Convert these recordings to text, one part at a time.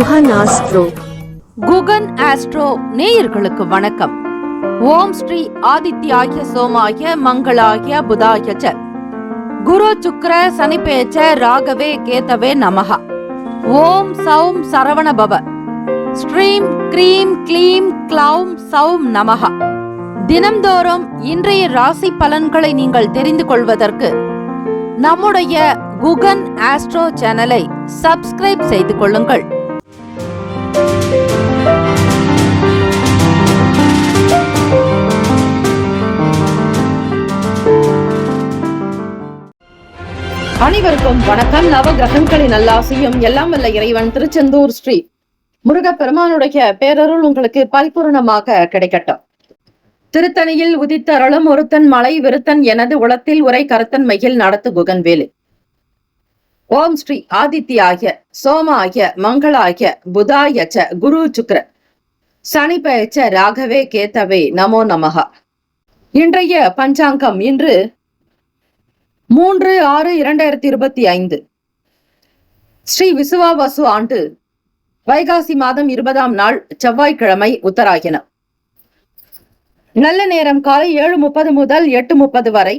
Guhan astro. Guhan astro நேயர்களுக்கு வணக்கம். ஓம் ஸ்ரீ ஆதித்யாய சோமாய மங்களாய புதாய ச குரு சுக்ர சனிபேச்ச ராகவே கேதவே நமஹ. ஓம் சௌம் சரவண பவ. ஸ்ரீம் க்ரீம் க்ளீம் க்ளௌம் சௌம் நமஹ. தினம்தோறும் இன்றைய ராசி பலன்களை நீங்கள் தெரிந்து கொள்வதற்கு நம்முடைய குகன் ஆஸ்ட்ரோ சேனலை சப்ஸ்கிரைப் செய்து கொள்ளுங்கள். அனைவருக்கும் வணக்கம். நவகிரகங்களின் நல்லாசியும் எல்லாம் வல்ல இறைவன் திருச்செந்தூர் ஸ்ரீ முருகப்பெருமானுடைய பேரருள் உங்களுக்கு பரிபூர்ணமாக கிடைக்கட்டும். திருத்தணியில் உதித்த அருளும் ஒருத்தன் மலை விருத்தன் எனது உளத்தில் உரை கருத்தன் மையில் நடத்து குகன்வேலு. ஓம் ஸ்ரீ ஆதித்யாய சோமாய மங்களாய புதாய ச குரு சுக்ர சனிபேச்ச ராகவே கேதவே நமோ நமஹ. இன்றைய பஞ்சாங்கம் இன்று 3/6/2025 ஸ்ரீ விசுவாவசு ஆண்டு வைகாசி மாதம் 20ஆம் நாள் செவ்வாய்க்கிழமை உத்தராயணம். நல்ல நேரம் காலை 7:30 முதல் 8:30 வரை,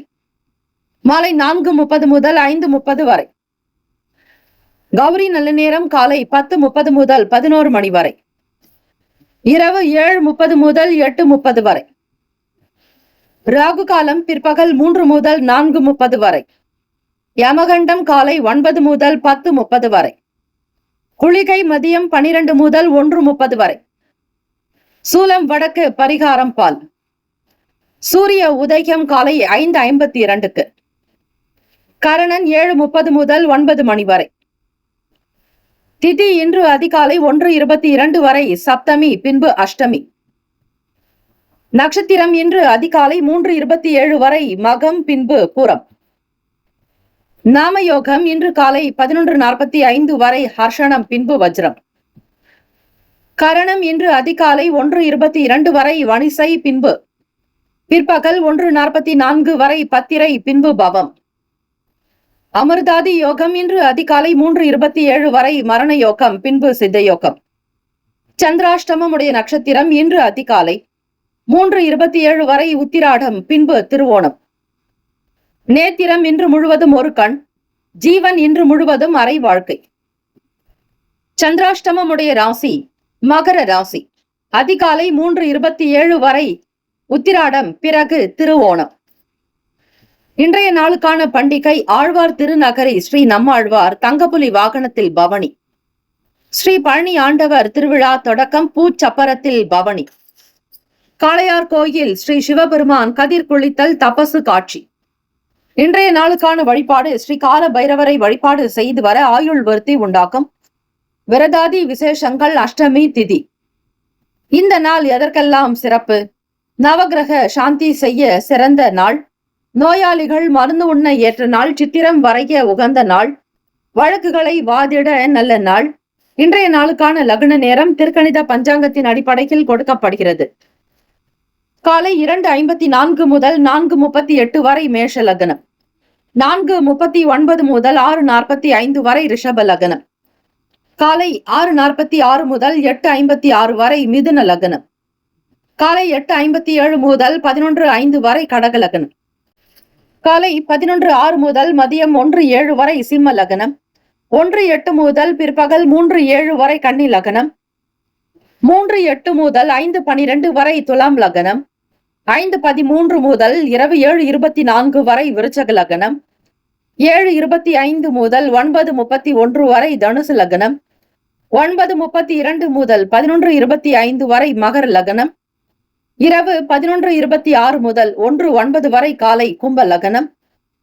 மாலை 4:30 முதல் 5:30 வரை. கௌரி நல்ல நேரம் காலை 10:30 முதல் 11 மணி வரை, இரவு 7:30 முதல் 8:30 வரை. ராகு காலம் பிற்பகல் 3 முதல் 4:30 வரை. யமகண்டம் காலை 9 முதல் 10:30 வரை. குளிகை மதியம் 12 முதல் 1:30 வரை. சூலம் வடக்கு, பரிகாரம் பால். சூரிய உதயம் காலை 5:52. கரணன் 7:30 முதல் 9 மணி வரை. திதி இன்று அதிகாலை 1:22 வரை சப்தமி, பின்பு அஷ்டமி. நட்சத்திரம் இன்று அதிகாலை 3:27 வரை மகம், பின்பு பூரம். நாமயோகம் இன்று காலை 11:45 வரை ஹர்ஷணம், பின்பு வஜ்ரம். கரணம் இன்று அதிகாலை 1:22 வரை வணிசை, பின்பு பிற்பகல் 1:44 வரை பத்திரை, பின்பு பவம். அமிர்தாதி யோகம் இன்று அதிகாலை 3:27 வரை மரண யோகம், பின்பு சித்த யோகம். சந்திராஷ்டமம் உடைய நட்சத்திரம் இன்று அதிகாலை 3:27 வரை உத்திராடம், பின்பு திருவோணம். நேத்திரம் இன்று முழுவதும் ஒரு கண். ஜீவன் இன்று முழுவதும் அரை வாழ்க்கை. சந்திராஷ்டமம் உடைய ராசி மகர ராசி. அதிகாலை 3:27 வரை உத்திராடம், பிறகு திருவோணம். இன்றைய நாளுக்கான பண்டிகை ஆழ்வார் திருநகரி ஸ்ரீ நம்மாழ்வார் தங்கப்புலி வாகனத்தில் பவனி. ஸ்ரீ பழனி ஆண்டவர் திருவிழா தொடக்கம் பூச்சப்பரத்தில் பவனி. காளையார் கோயில் ஸ்ரீ சிவபெருமான் கதிர் குளித்தல் தபசு காட்சி. இன்றைய நாளுக்கான வழிபாடு ஸ்ரீ கால பைரவரை வழிபாடு செய்து வர ஆயுள் விருத்தி உண்டாக்கும். விரதாதி விசேஷங்கள் அஷ்டமி திதி. இந்த நாள் எதற்கெல்லாம் சிறப்பு? நவகிரக சாந்தி செய்ய சிறந்த நாள். நோயாளிகள் மருந்து உண்ண ஏற்ற நாள். சித்திரம் வரைய உகந்த நாள். வழக்குகளை வாதிட நல்ல நாள். இன்றைய நாளுக்கான லக்ன நேரம் திருக்கணித பஞ்சாங்கத்தின் அடிப்படையில் கொடுக்கப்படுகிறது. காலை 2:54 முதல் 4:38 வரை மேஷ லக்னம். 4:39 முதல் 6:45 வரை ரிஷப லக்னம். காலை 6:46 முதல் 8:56 வரை மிதுன லக்னம். காலை 8:57 முதல் 11:05 வரை கடக லக்னம். காலை 11:06 முதல் மதியம் 1:07 வரை சிம்ம லக்னம். 1:08 முதல் பிற்பகல் 3:07 வரை கன்னி லக்னம். 3:08 முதல் 5:12 வரை துலாம் லக்னம். 5:13 முதல் இரவு 7:24 வரை விருச்சக லக்னம். 7:25 முதல் 9:31 வரை தனுசு லக்னம். 9:32 முதல் 11:25 வரை மகர லக்னம். இரவு 11:26 முதல் 1:09 வரை காலை கும்ப லக்னம்.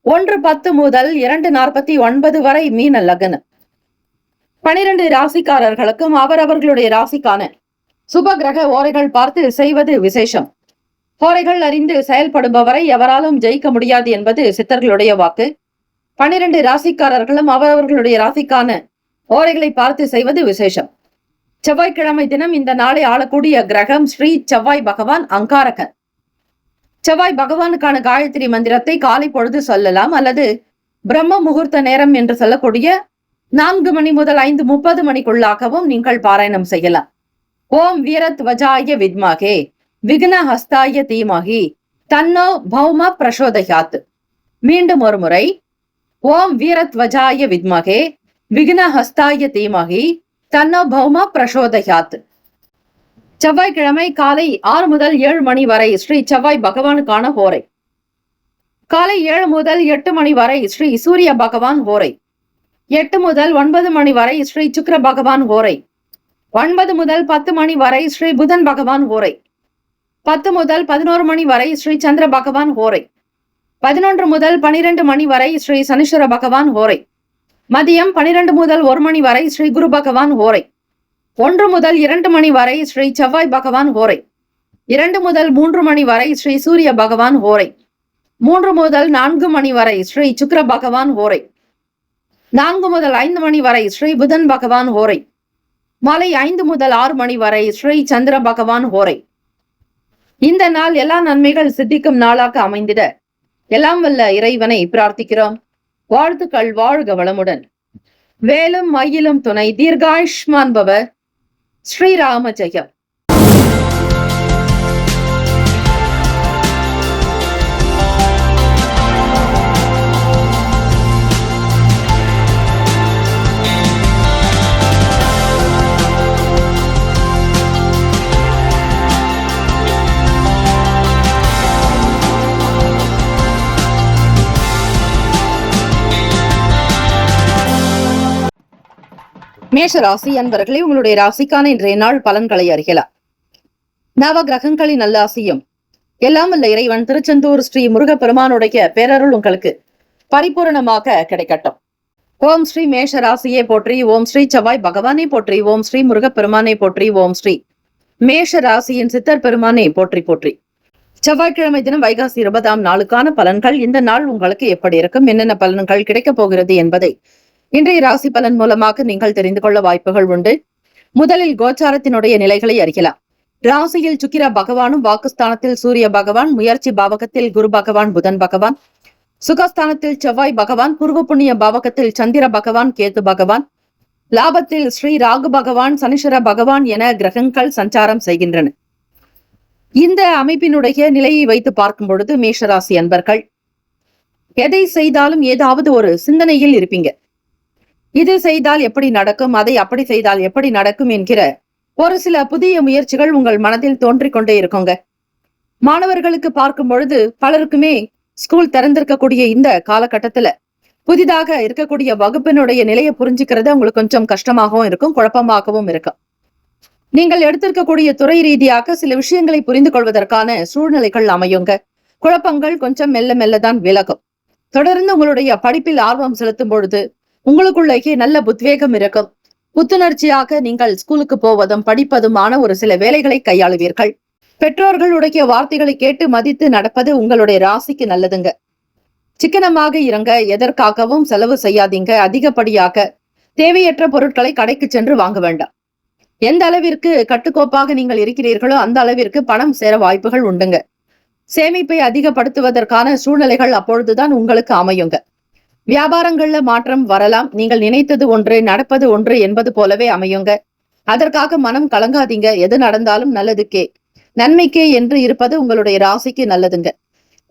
1:10 முதல் 2:49 வரை மீன லக்னம். 12 ராசிக்காரர்களுக்கும் அவரவர்களுடைய ராசிக்கான சுப கிரக ஓரைகள் பார்த்து செய்வது விசேஷம். ஓரைகள் அறிந்து செயல்படுபவரை எவராலும் ஜெயிக்க முடியாது என்பது சித்தர்களுடைய வாக்கு. 12 ராசிக்காரர்களும் அவரவர்களுடைய ராசிக்கான ஓரைகளை பார்த்து செய்வது விசேஷம். செவ்வாய்க்கிழமை தினம் இந்த நாளை ஆளக்கூடிய கிரகம் ஸ்ரீ செவ்வாய் பகவான் அங்காரகன். செவ்வாய் பகவானுக்கான காயத்ரி மந்திரத்தை காலை பொழுது சொல்லலாம், அல்லது பிரம்ம முகூர்த்த நேரம் என்று சொல்லக்கூடிய 4 மணி முதல் 5:30 மணிக்குள்ளாகவும் நீங்கள் பாராயணம் செய்யலாம். ஓம் வீரத்வஜாய வித்மகே விக்னஹஸ்தாய தீமஹி தன்னோ பௌம பிரசோதயாத். மீண்டும் ஒரு முறை, ஓம் வீரத்வஜாய வித்மகே விக்னஹஸ்தாய தீமஹி தன்னோ பௌம பிரசோதயாத். செவ்வாய்க்கிழமை காலை 6 முதல் 7 மணி வரை ஸ்ரீ செவ்வாய் பகவானுக்கான ஹோரை. காலை 7 முதல் 8 மணி வரை ஸ்ரீ சூரிய பகவான் ஹோரை. 8 முதல் 9 மணி வரை ஸ்ரீ சுக்கிர பகவான் ஹோரை. 9 முதல் 10 மணி வரை ஸ்ரீ புதன் பகவான் ஹோரை. 10 முதல் 11 மணி வரை ஸ்ரீ சந்திர பகவான் ஹோரை. 11 முதல் 12 மணி வரை ஸ்ரீ சனீஸ்வர பகவான் ஹோரை. மதியம் 12 முதல் 1 மணி வரை ஸ்ரீ குரு பகவான் ஹோரை. 1 முதல் 2 மணி வரை ஸ்ரீ செவ்வாய் பகவான் ஹோரை. 2 முதல் 3 மணி வரை ஸ்ரீ சூரிய பகவான் ஹோரை. 3 முதல் 4 மணி வரை ஸ்ரீ சுக்கிர பகவான் ஹோரை. 4 முதல் 5 மணி வரை ஸ்ரீ புதன் பகவான் ஹோரை. மாலை 5 முதல் 6 மணி வரை ஸ்ரீ சந்திர பகவான் ஹோரை. இந்த நாள் எல்லா நன்மைகள் சித்திக்கும் நாளாக அமைந்திட எல்லாம் வல்ல இறைவனை பிரார்த்திக்கிறோம். வாழ்த்துக்கள். வாழ்க வளமுடன். வேலும் மயிலும் துணை. தீர்காயுஷ்மான் பவ. ஸ்ரீராம ஜெயம். மேஷ ராசி அன்பர்களே, உங்களுடைய ராசிக்கான இன்றைய நாள் பலன்களை அறியலாம். நவ கிரகங்களின் நல்லாசியும் எல்லாம் வல்ல இறைவன் திருச்செந்தூர் ஸ்ரீ முருகப்பெருமானுடைய பேரருள் உங்களுக்கு பரிபூரணமாக கிடைக்கட்டும். ஓம் ஸ்ரீ மேஷ ராசியை போற்றி. ஓம் ஸ்ரீ செவ்வாய் பகவானை போற்றி. ஓம் ஸ்ரீ முருகப்பெருமானை போற்றி. ஓம் ஸ்ரீ மேஷ ராசியின் சித்தர் பெருமானை போற்றி போற்றி. செவ்வாய்க்கிழமை தினம் வைகாசி 20ஆம் நாளுக்கான பலன்கள். இந்த நாள் உங்களுக்கு எப்படி இருக்கும், என்னென்ன பலன்கள் கிடைக்கப் போகிறது என்பதை இன்றைய ராசி பலன் மூலமாக நீங்கள் தெரிந்து கொள்ள வாய்ப்புகள் உண்டு. முதலில் கோச்சாரத்தினுடைய நிலைகளை அறியலாம். ராசியில் சுக்கிர பகவானும், வாக்குஸ்தானத்தில் சூரிய பகவான், முயற்சி பாவகத்தில் குரு பகவான் புதன் பகவான், சுகஸ்தானத்தில் செவ்வாய் பகவான், பூர்வ புண்ணிய பாவகத்தில் சந்திர பகவான் கேது பகவான், லாபத்தில் ஸ்ரீ ராகு பகவான் சனீஸ்வர பகவான் என கிரகங்கள் சஞ்சாரம் செய்கின்றன. இந்த அமைப்பினுடைய நிலையை வைத்து பார்க்கும் பொழுது மேஷராசி அன்பர்கள் எதை செய்தாலும் ஏதாவது ஒரு சிந்தனையில் இருப்பீங்க. இது செய்தால் எப்படி நடக்கும், அதை அப்படி செய்தால் எப்படி நடக்கும் என்கிற ஒரு சில புதிய முயற்சிகள் உங்கள் மனதில் தோன்றிக் கொண்டே இருக்குங்க. மாணவர்களுக்கு பார்க்கும் பொழுது பலருக்குமே ஸ்கூல் திறந்திருக்கக்கூடிய இந்த காலகட்டத்துல புதிதாக இருக்கக்கூடிய வகுப்பினுடைய நிலையை புரிஞ்சுக்கிறது உங்களுக்கு கொஞ்சம் கஷ்டமாகவும் இருக்கும், குழப்பமாகவும் இருக்கும். நீங்கள் எடுத்திருக்கக்கூடிய துறை ரீதியாக சில விஷயங்களை புரிந்து கொள்வதற்கான சூழ்நிலைகள் அமையுங்க. குழப்பங்கள் கொஞ்சம் மெல்ல மெல்லதான் விலகும். தொடர்ந்து உங்களுடைய படிப்பில் ஆர்வம் செலுத்தும் பொழுது உங்களுக்குள்ளேயே நல்ல உத்வேகம் இருக்கும். புத்துணர்ச்சியாக நீங்கள் ஸ்கூலுக்கு போவதும் படிப்பதுமான ஒரு சில வேலைகளை கையாளுவீர்கள். பெற்றோர்களுடைய வார்த்தைகளை கேட்டு மதித்து நடப்பது உங்களுடைய ராசிக்கு நல்லதுங்க. சிக்கனமாக இருங்க. எதற்காகவும் செலவு செய்யாதீங்க. அதிகப்படியாக தேவையற்ற பொருட்களை கடைக்கு சென்று வாங்க வேண்டாம். எந்த அளவிற்கு கட்டுக்கோப்பாக நீங்கள் இருக்கிறீர்களோ அந்த அளவிற்கு பணம் சேர வாய்ப்புகள் உண்டுங்க. சேமிப்பை அதிகப்படுத்துவதற்கான சூழ்நிலைகள் அப்பொழுதுதான் உங்களுக்கு அமையுங்க. வியாபாரங்கள்ல மாற்றம் வரலாம். நீங்கள் நினைத்தது ஒன்று நடப்பது ஒன்று என்பது போலவே அமையுங்க. அதற்காக மனம் கலங்காதீங்க. எது நடந்தாலும் நல்லதுக்கே, நன்மைக்கே என்று இருப்பது உங்களுடைய ராசிக்கு நல்லதுங்க.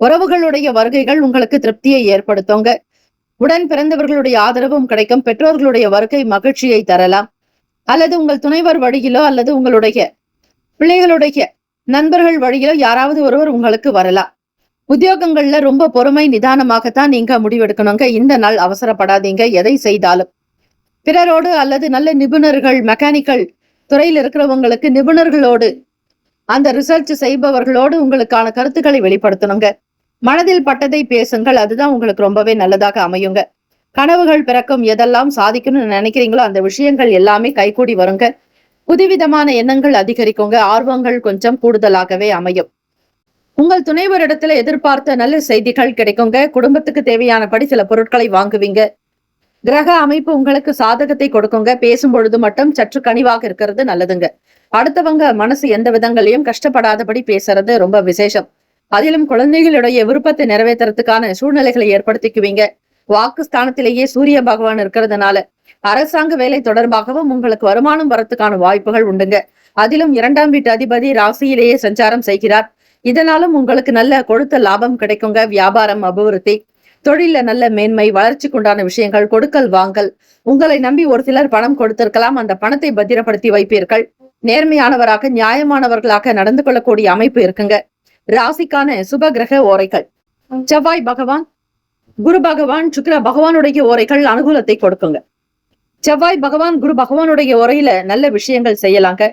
உறவுகளுடைய வருகைகள் உங்களுக்கு திருப்தியை ஏற்படுத்துங்க. உடன் பிறந்தவர்களுடைய ஆதரவும் கிடைக்கும். பெற்றோர்களுடைய வருகை மகிழ்ச்சியை தரலாம். அல்லது உங்கள் துணைவர் வழியிலோ அல்லது உங்களுடைய பிள்ளைகளுடைய நண்பர்கள் வழியிலோ யாராவது ஒருவர் உங்களுக்கு வரலாம். உத்தியோகங்கள்ல ரொம்ப பொறுமை நிதானமாகத்தான் நீங்க முடிவெடுக்கணுங்க. இந்த நாள் அவசரப்படாதீங்க. எதை செய்தாலும் பிறரோடு அல்லது நல்ல நிபுணர்கள், மெக்கானிக்கல் துறையில் இருக்கிறவங்களுக்கு நிபுணர்களோடு, அந்த ரிசர்ச் செய்பவர்களோடு உங்களுக்கான கருத்துக்களை வெளிப்படுத்தணுங்க. மனதில் பட்டதை பேசுங்கள். அதுதான் உங்களுக்கு ரொம்பவே நல்லதாக அமையுங்க. கனவுகள் பிறக்கும். எதெல்லாம் சாதிக்கணும்னு நினைக்கிறீங்களோ அந்த விஷயங்கள் எல்லாமே கைகூடி வருங்க. புதுவிதமான எண்ணங்கள் அதிகரிக்குங்க. ஆர்வங்கள் கொஞ்சம் கூடுதலாகவே அமையும். உங்கள் துணைவரிடத்துல எதிர்பார்த்த நல்ல செய்திகள் கிடைக்குங்க. குடும்பத்துக்கு தேவையானபடி சில பொருட்களை வாங்குவீங்க. கிரக அமைப்பு உங்களுக்கு சாதகத்தை கொடுக்குங்க. பேசும் பொழுது மட்டும் சற்று கனிவாக இருக்கிறது நல்லதுங்க. அடுத்தவங்க மனசு எந்த விதங்களையும் கஷ்டப்படாதபடி பேசுறது ரொம்ப விசேஷம். அதிலும் குழந்தைகளுடைய விருப்பத்தை நிறைவேற்றுறதுக்கான சூழ்நிலைகளை ஏற்படுத்திக்குவீங்க. வாக்கு ஸ்தானத்திலேயே சூரிய பகவான் இருக்கிறதுனால அரசாங்க வேலை தொடர்பாகவும் உங்களுக்கு வருமானம் வரத்துக்கான வாய்ப்புகள் உண்டுங்க. அதிலும் 2ஆம் வீட்டு அதிபதி ராசியிலேயே சஞ்சாரம் செய்கிறார். இதனாலும் உங்களுக்கு நல்ல கொழுத்த லாபம் கிடைக்குங்க. வியாபாரம் அபிவிருத்தி, தொழில நல்ல மேன்மை, வளர்ச்சிக்குண்டான விஷயங்கள், கொடுக்கல் வாங்கல். உங்களை நம்பி ஒரு சிலர் பணம் கொடுத்திருக்கலாம். அந்த பணத்தை பத்திரப்படுத்தி வைப்பீர்கள். நேர்மையானவராக நியாயமானவர்களாக நடந்து கொள்ளக்கூடிய அமைப்பு இருக்குங்க. ராசிக்கான சுப கிரக ஓரைகள்: செவ்வாய் பகவான், குரு பகவான், சுக்கிர பகவானுடைய ஓரைகள் அனுகூலத்தை கொடுக்குங்க. செவ்வாய் பகவான், குரு பகவானுடைய உரையில நல்ல விஷயங்கள் செய்யலாங்க.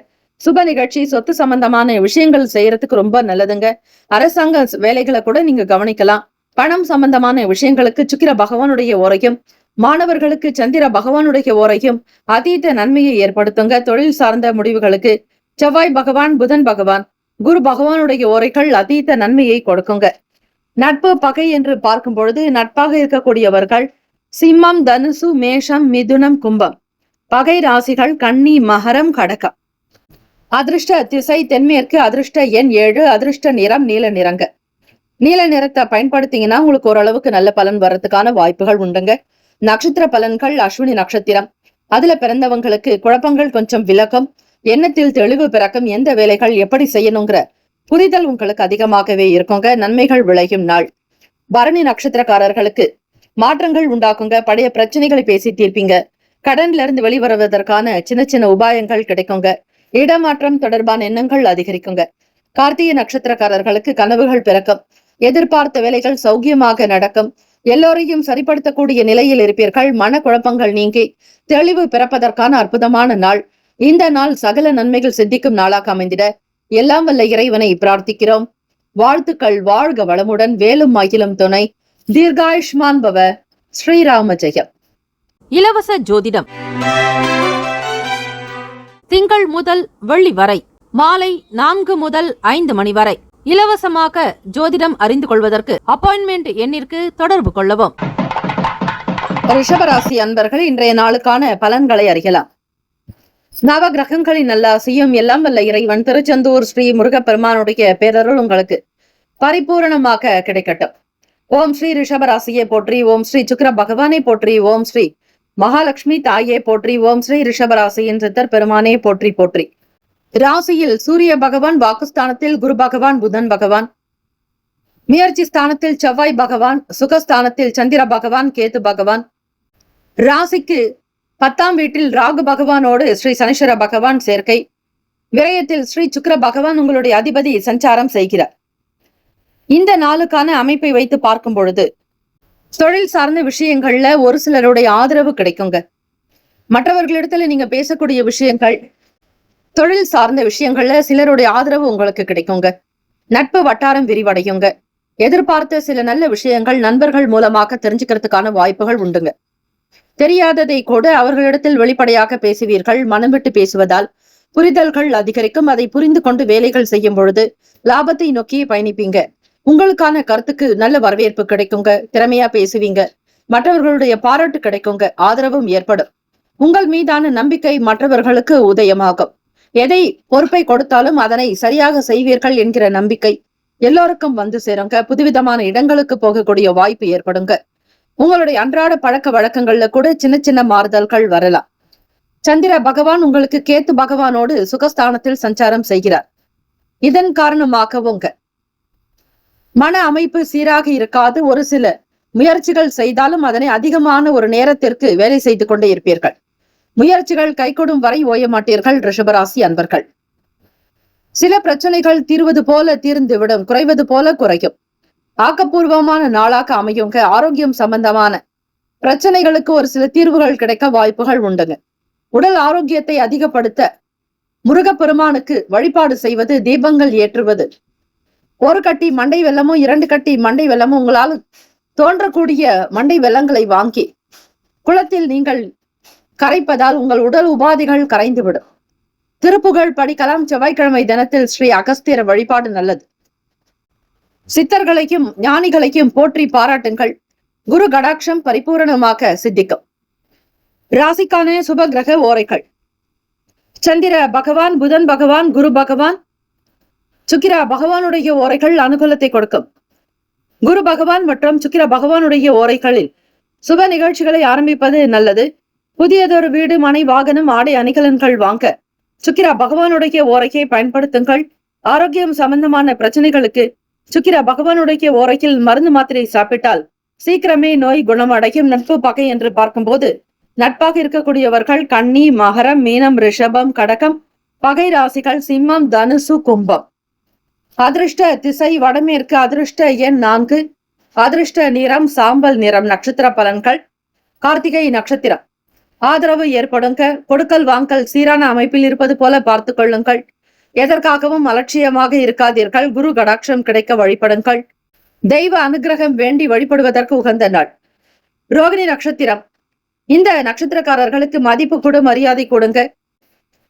சுப நிகழ்ச்சி, சொத்து சம்பந்தமான விஷயங்கள் செய்யறதுக்கு ரொம்ப நல்லதுங்க. அரசாங்க வேலைகளை கூட நீங்க கவனிக்கலாம். பணம் சம்பந்தமான விஷயங்களுக்கு சுக்கிர பகவானுடைய உரையும், மாணவர்களுக்கு சந்திர பகவானுடைய உரையும் அதீத நன்மையை ஏற்படுத்துங்க. தொழில் சார்ந்த முடிவுகளுக்கு செவ்வாய் பகவான், புதன் பகவான், குரு பகவானுடைய உரைகள் அதீத நன்மையை கொடுக்குங்க. நட்பு பகை என்று பார்க்கும் பொழுது நட்பாக இருக்கக்கூடியவர்கள் சிம்மம், தனுசு, மேஷம், மிதுனம், கும்பம். பகை ராசிகள் கன்னி, மகரம், கடகம். அதிர்ஷ்ட திசை தென்மேற்கு. அதிர்ஷ்ட எண் 7. அதிர்ஷ்ட நிறம் நீல நிறங்க. நீல நிறத்தை பயன்படுத்திங்கன்னா உங்களுக்கு ஓரளவுக்கு நல்ல பலன் வர்றதுக்கான வாய்ப்புகள் உண்டுங்க. நட்சத்திர பலன்கள்: அஸ்வினி நட்சத்திரம். அதுல பிறந்தவங்களுக்கு குழப்பங்கள் கொஞ்சம் விலகும். எண்ணத்தில் தெளிவு பிறக்கும். எந்த வேலைகள் எப்படி செய்யணுங்கிற புரிதல் உங்களுக்கு அதிகமாகவே இருக்குங்க. நன்மைகள் விளையும் நாள். பரணி நட்சத்திரக்காரர்களுக்கு மாற்றங்கள் உண்டாக்குங்க. பழைய பிரச்சனைகளை பேசி தீர்ப்பீங்க. கடன்ல இருந்து வெளிவருவதற்கான சின்ன சின்ன உபாயங்கள் கிடைக்குங்க. இடமாற்றம் தொடர்பான எண்ணங்கள் அதிகரிக்குங்க. கார்த்திகை நட்சத்திரக்காரர்களுக்கு கனவுகள் பிறக்கும். எதிர்பார்த்த வேலைகள் சௌக்கியமாக நடக்கும். எல்லோரையும் சரிப்படுத்தக்கூடிய நிலையில் இருப்பீர்கள். மனக்குழப்பங்கள் நீங்கி தெளிவு பிறப்பதற்கான அற்புதமான நாள். இந்த நாள் சகல நன்மைகள் சித்திக்கும் நாளாக அமைந்திட எல்லாம் வல்ல இறைவனை பிரார்த்திக்கிறோம். வாழ்த்துக்கள். வாழ்க வளமுடன். வேலும் மகிழும் துணை. தீர்காயுஷ்மான் பவ. ஸ்ரீராம ஜெயம். இலவச ஜோதிடம் திங்கள் முதல் வெள்ளி வரை மாலை 4 முதல் 5 மணி வரை இலவசமாக ஜோதிடம் அறிந்து கொள்வதற்கு அப்பாயின்மெண்ட் எண்ணிற்கு தொடர்பு கொள்ளவும். ரிஷபராசி அன்பர்கள் இன்றைய நாளுக்கான பலன்களை அறியலாம். நவ கிரகங்களின் நல்லாசியும் எல்லாம் வல்ல இறைவன் திருச்செந்தூர் ஸ்ரீ முருகப்பெருமானுடைய பேரருள் உங்களுக்கு பரிபூரணமாக கிடைக்கட்டும். ஓம் ஸ்ரீ ரிஷபராசியை போற்றி. ஓம் ஸ்ரீ சுக்கிர பகவானை போற்றி. ஓம் ஸ்ரீ மகாலட்சுமி தாயே போற்றி. ஓம் ஸ்ரீ ரிஷபராசியின் சித்தர் பெருமானே போற்றி போற்றி. ராசியில் சூரிய பகவான், வாக்குஸ்தானத்தில் குரு பகவான், புதன் பகவான், முயற்சி ஸ்தானத்தில் செவ்வாய் பகவான், சுகஸ்தானத்தில் சந்திர பகவான், கேது பகவான். ராசிக்கு 10ஆம் வீட்டில் ராகு பகவானோடு ஸ்ரீ சனீஸ்வர பகவான் சேர்க்கை. விரயத்தில் ஸ்ரீ சுக்கிர பகவான் உங்களுடைய அதிபதி சஞ்சாரம் செய்கிறார். இந்த நாளுக்கான அமைப்பை வைத்து பார்க்கும் பொழுது தொழில் சார்ந்த விஷயங்கள்ல ஒரு சிலருடைய ஆதரவு கிடைக்குங்க. மற்றவர்களிடத்துல நீங்க பேசக்கூடிய விஷயங்கள், தொழில் சார்ந்த விஷயங்கள்ல சிலருடைய ஆதரவு உங்களுக்கு கிடைக்குங்க. நட்பு வட்டாரம் விரிவடையுங்க. எதிர்பார்த்த சில நல்ல விஷயங்கள் நண்பர்கள் மூலமாக தெரிஞ்சுக்கிறதுக்கான வாய்ப்புகள் உண்டுங்க. தெரியாததை கூட அவர்களிடத்தில் வெளிப்படையாக பேசுவீர்கள். மனம் விட்டு பேசுவதால் புரிதல்கள் அதிகரிக்கும். அதை புரிந்து கொண்டு வேலைகள் செய்யும் பொழுது லாபத்தை நோக்கி பயணிப்பீங்க. உங்களுக்கான கருத்துக்கு நல்ல வரவேற்பு கிடைக்குங்க. திறமையா பேசுவீங்க. மற்றவர்களுடைய பாராட்டு கிடைக்குங்க. ஆதரவும் ஏற்படும். உங்கள் மீதான நம்பிக்கை மற்றவர்களுக்கு உதயமாகும். எதை பொறுப்பை கொடுத்தாலும் அதனை சரியாக செய்வீர்கள் என்கிற நம்பிக்கை எல்லோருக்கும் வந்து சேருங்க. புதுவிதமான இடங்களுக்கு போகக்கூடிய வாய்ப்பு ஏற்படுங்க. உங்களுடைய அன்றாட பழக்க வழக்கங்கள்ல கூட சின்ன சின்ன மாறுதல்கள் வரலாம். சந்திர பகவான் உங்களுக்கு கேத்து பகவானோடு சுகஸ்தானத்தில் சஞ்சாரம் செய்கிறார். இதன் காரணமாகவுங்க மன அமைப்பு சீராக இருக்காது. ஒரு சில முயற்சிகள் செய்தாலும் அதனை அதிகமான ஒரு நேரத்திற்கு வேலை செய்து கொண்டே இருப்பீர்கள். முயற்சிகள் கைகொடும் வரை ஓய மாட்டீர்கள். ரிஷபராசி அன்பர்கள், சில பிரச்சனைகள் தீர்வது போல தீர்ந்துவிடும், குறைவது போல குறையும். ஆக்கப்பூர்வமான நாளாக அமையுங்க. ஆரோக்கியம் சம்பந்தமான பிரச்சனைகளுக்கு ஒரு சில தீர்வுகள் கிடைக்க வாய்ப்புகள் உண்டுங்க. உடல் ஆரோக்கியத்தை அதிகப்படுத்த முருகப்பெருமானுக்கு வழிபாடு செய்வது, தீபங்கள் ஏற்றுவது, ஒரு கட்டி மண்டை வெள்ளமும் 2 கட்டி மண்டை வெள்ளமும் உங்களால் தோன்றக்கூடிய மண்டை வெள்ளங்களை வாங்கி குளத்தில் நீங்கள் கரைப்பதால் உங்கள் உடல் உபாதைகள் கரைந்துவிடும். திருப்புகழ் படிக்கலாம். செவ்வாய்க்கிழமை தினத்தில் ஸ்ரீ அகஸ்தியர் வழிபாடு நல்லது. சித்தர்களையும் ஞானிகளையும் போற்றி பாராட்டுங்கள். குரு கடாட்சம் பரிபூரணமாக சித்திக்கும். ராசிக்கான சுப கிரக ஓரைகள்: சந்திர பகவான், புதன் பகவான், குரு பகவான், சுக்கிர பகவானுடைய ஓரைகள் அனுகூலத்தை கொடுக்கும். குரு பகவான் மற்றும் சுக்கிர பகவானுடைய ஓரைகளில் சுப நிகழ்ச்சிகளை ஆரம்பிப்பது நல்லது. புதியதொரு வீடு, மனை, வாகனம், ஆடை அணிகலன்கள் வாங்க சுக்கிர பகவானுடைய ஓரையை பயன்படுத்துங்கள். ஆரோக்கியம் சம்பந்தமான பிரச்சனைகளுக்கு சுக்கிர பகவானுடைய ஓரையில் மருந்து மாத்திரை சாப்பிட்டால் சீக்கிரமே நோய் குணமடையும். நட்பு பகை என்று பார்க்கும்போது நட்பாக இருக்கக்கூடியவர்கள் கன்னி, மகரம், மீனம், ரிஷபம், கடகம். பகை ராசிகள் சிம்மம், தனுசு, கும்பம். அதிர்ஷ்ட திசை வடமேற்கு. அதிர்ஷ்ட எண் 4. அதிர்ஷ்ட நிறம் சாம்பல் நிறம். நட்சத்திர பலன்கள். கார்த்திகை நட்சத்திரம். ஆதரவு ஏற்படுங்க. கொடுக்கல் வாங்கல் சீரான அமைப்பில் இருப்பது போல பார்த்து கொள்ளுங்கள். எதற்காகவும் அலட்சியமாக இருக்காதீர்கள். குரு கடாட்சம் கிடைக்க வழிபடுங்கள். தெய்வ அனுகிரகம் வேண்டி வழிபடுவதற்கு உகந்த நாள். ரோகிணி நட்சத்திரம். இந்த நட்சத்திரக்காரர்களுக்கு மதிப்பு கூட, மரியாதை கொடுங்க.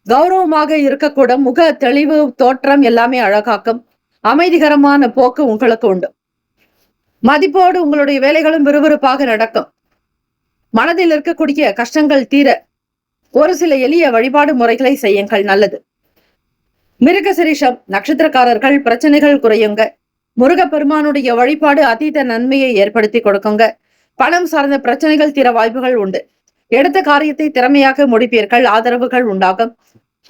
கௌரவமாக இருக்கக்கூடும். முக தெளிவு, தோற்றம் எல்லாமே அழகாக்கும். அமைதிகரமான போக்கு உங்களுக்கு உண்டு. மதிப்போடு உங்களுடைய வேலைகளும் விறுவிறுப்பாக நடக்கும். மனதில் இருக்கக்கூடிய கஷ்டங்கள் தீர ஒரு சில எளிய வழிபாடு முறைகளை செய்யுங்கள், நல்லது. மிருகசிரிஷம் நட்சத்திரக்காரர்கள் பிரச்சனைகள் குறையுங்க. முருகப்பெருமானுடைய வழிபாடு அதீத நன்மையை ஏற்படுத்தி கொடுக்குங்க. பணம் சார்ந்த பிரச்சனைகள் தீர வாய்ப்புகள் உண்டு. எடுத்த காரியத்தை திறமையாக முடிப்பீர்கள். ஆதரவுகள் உண்டாகும்.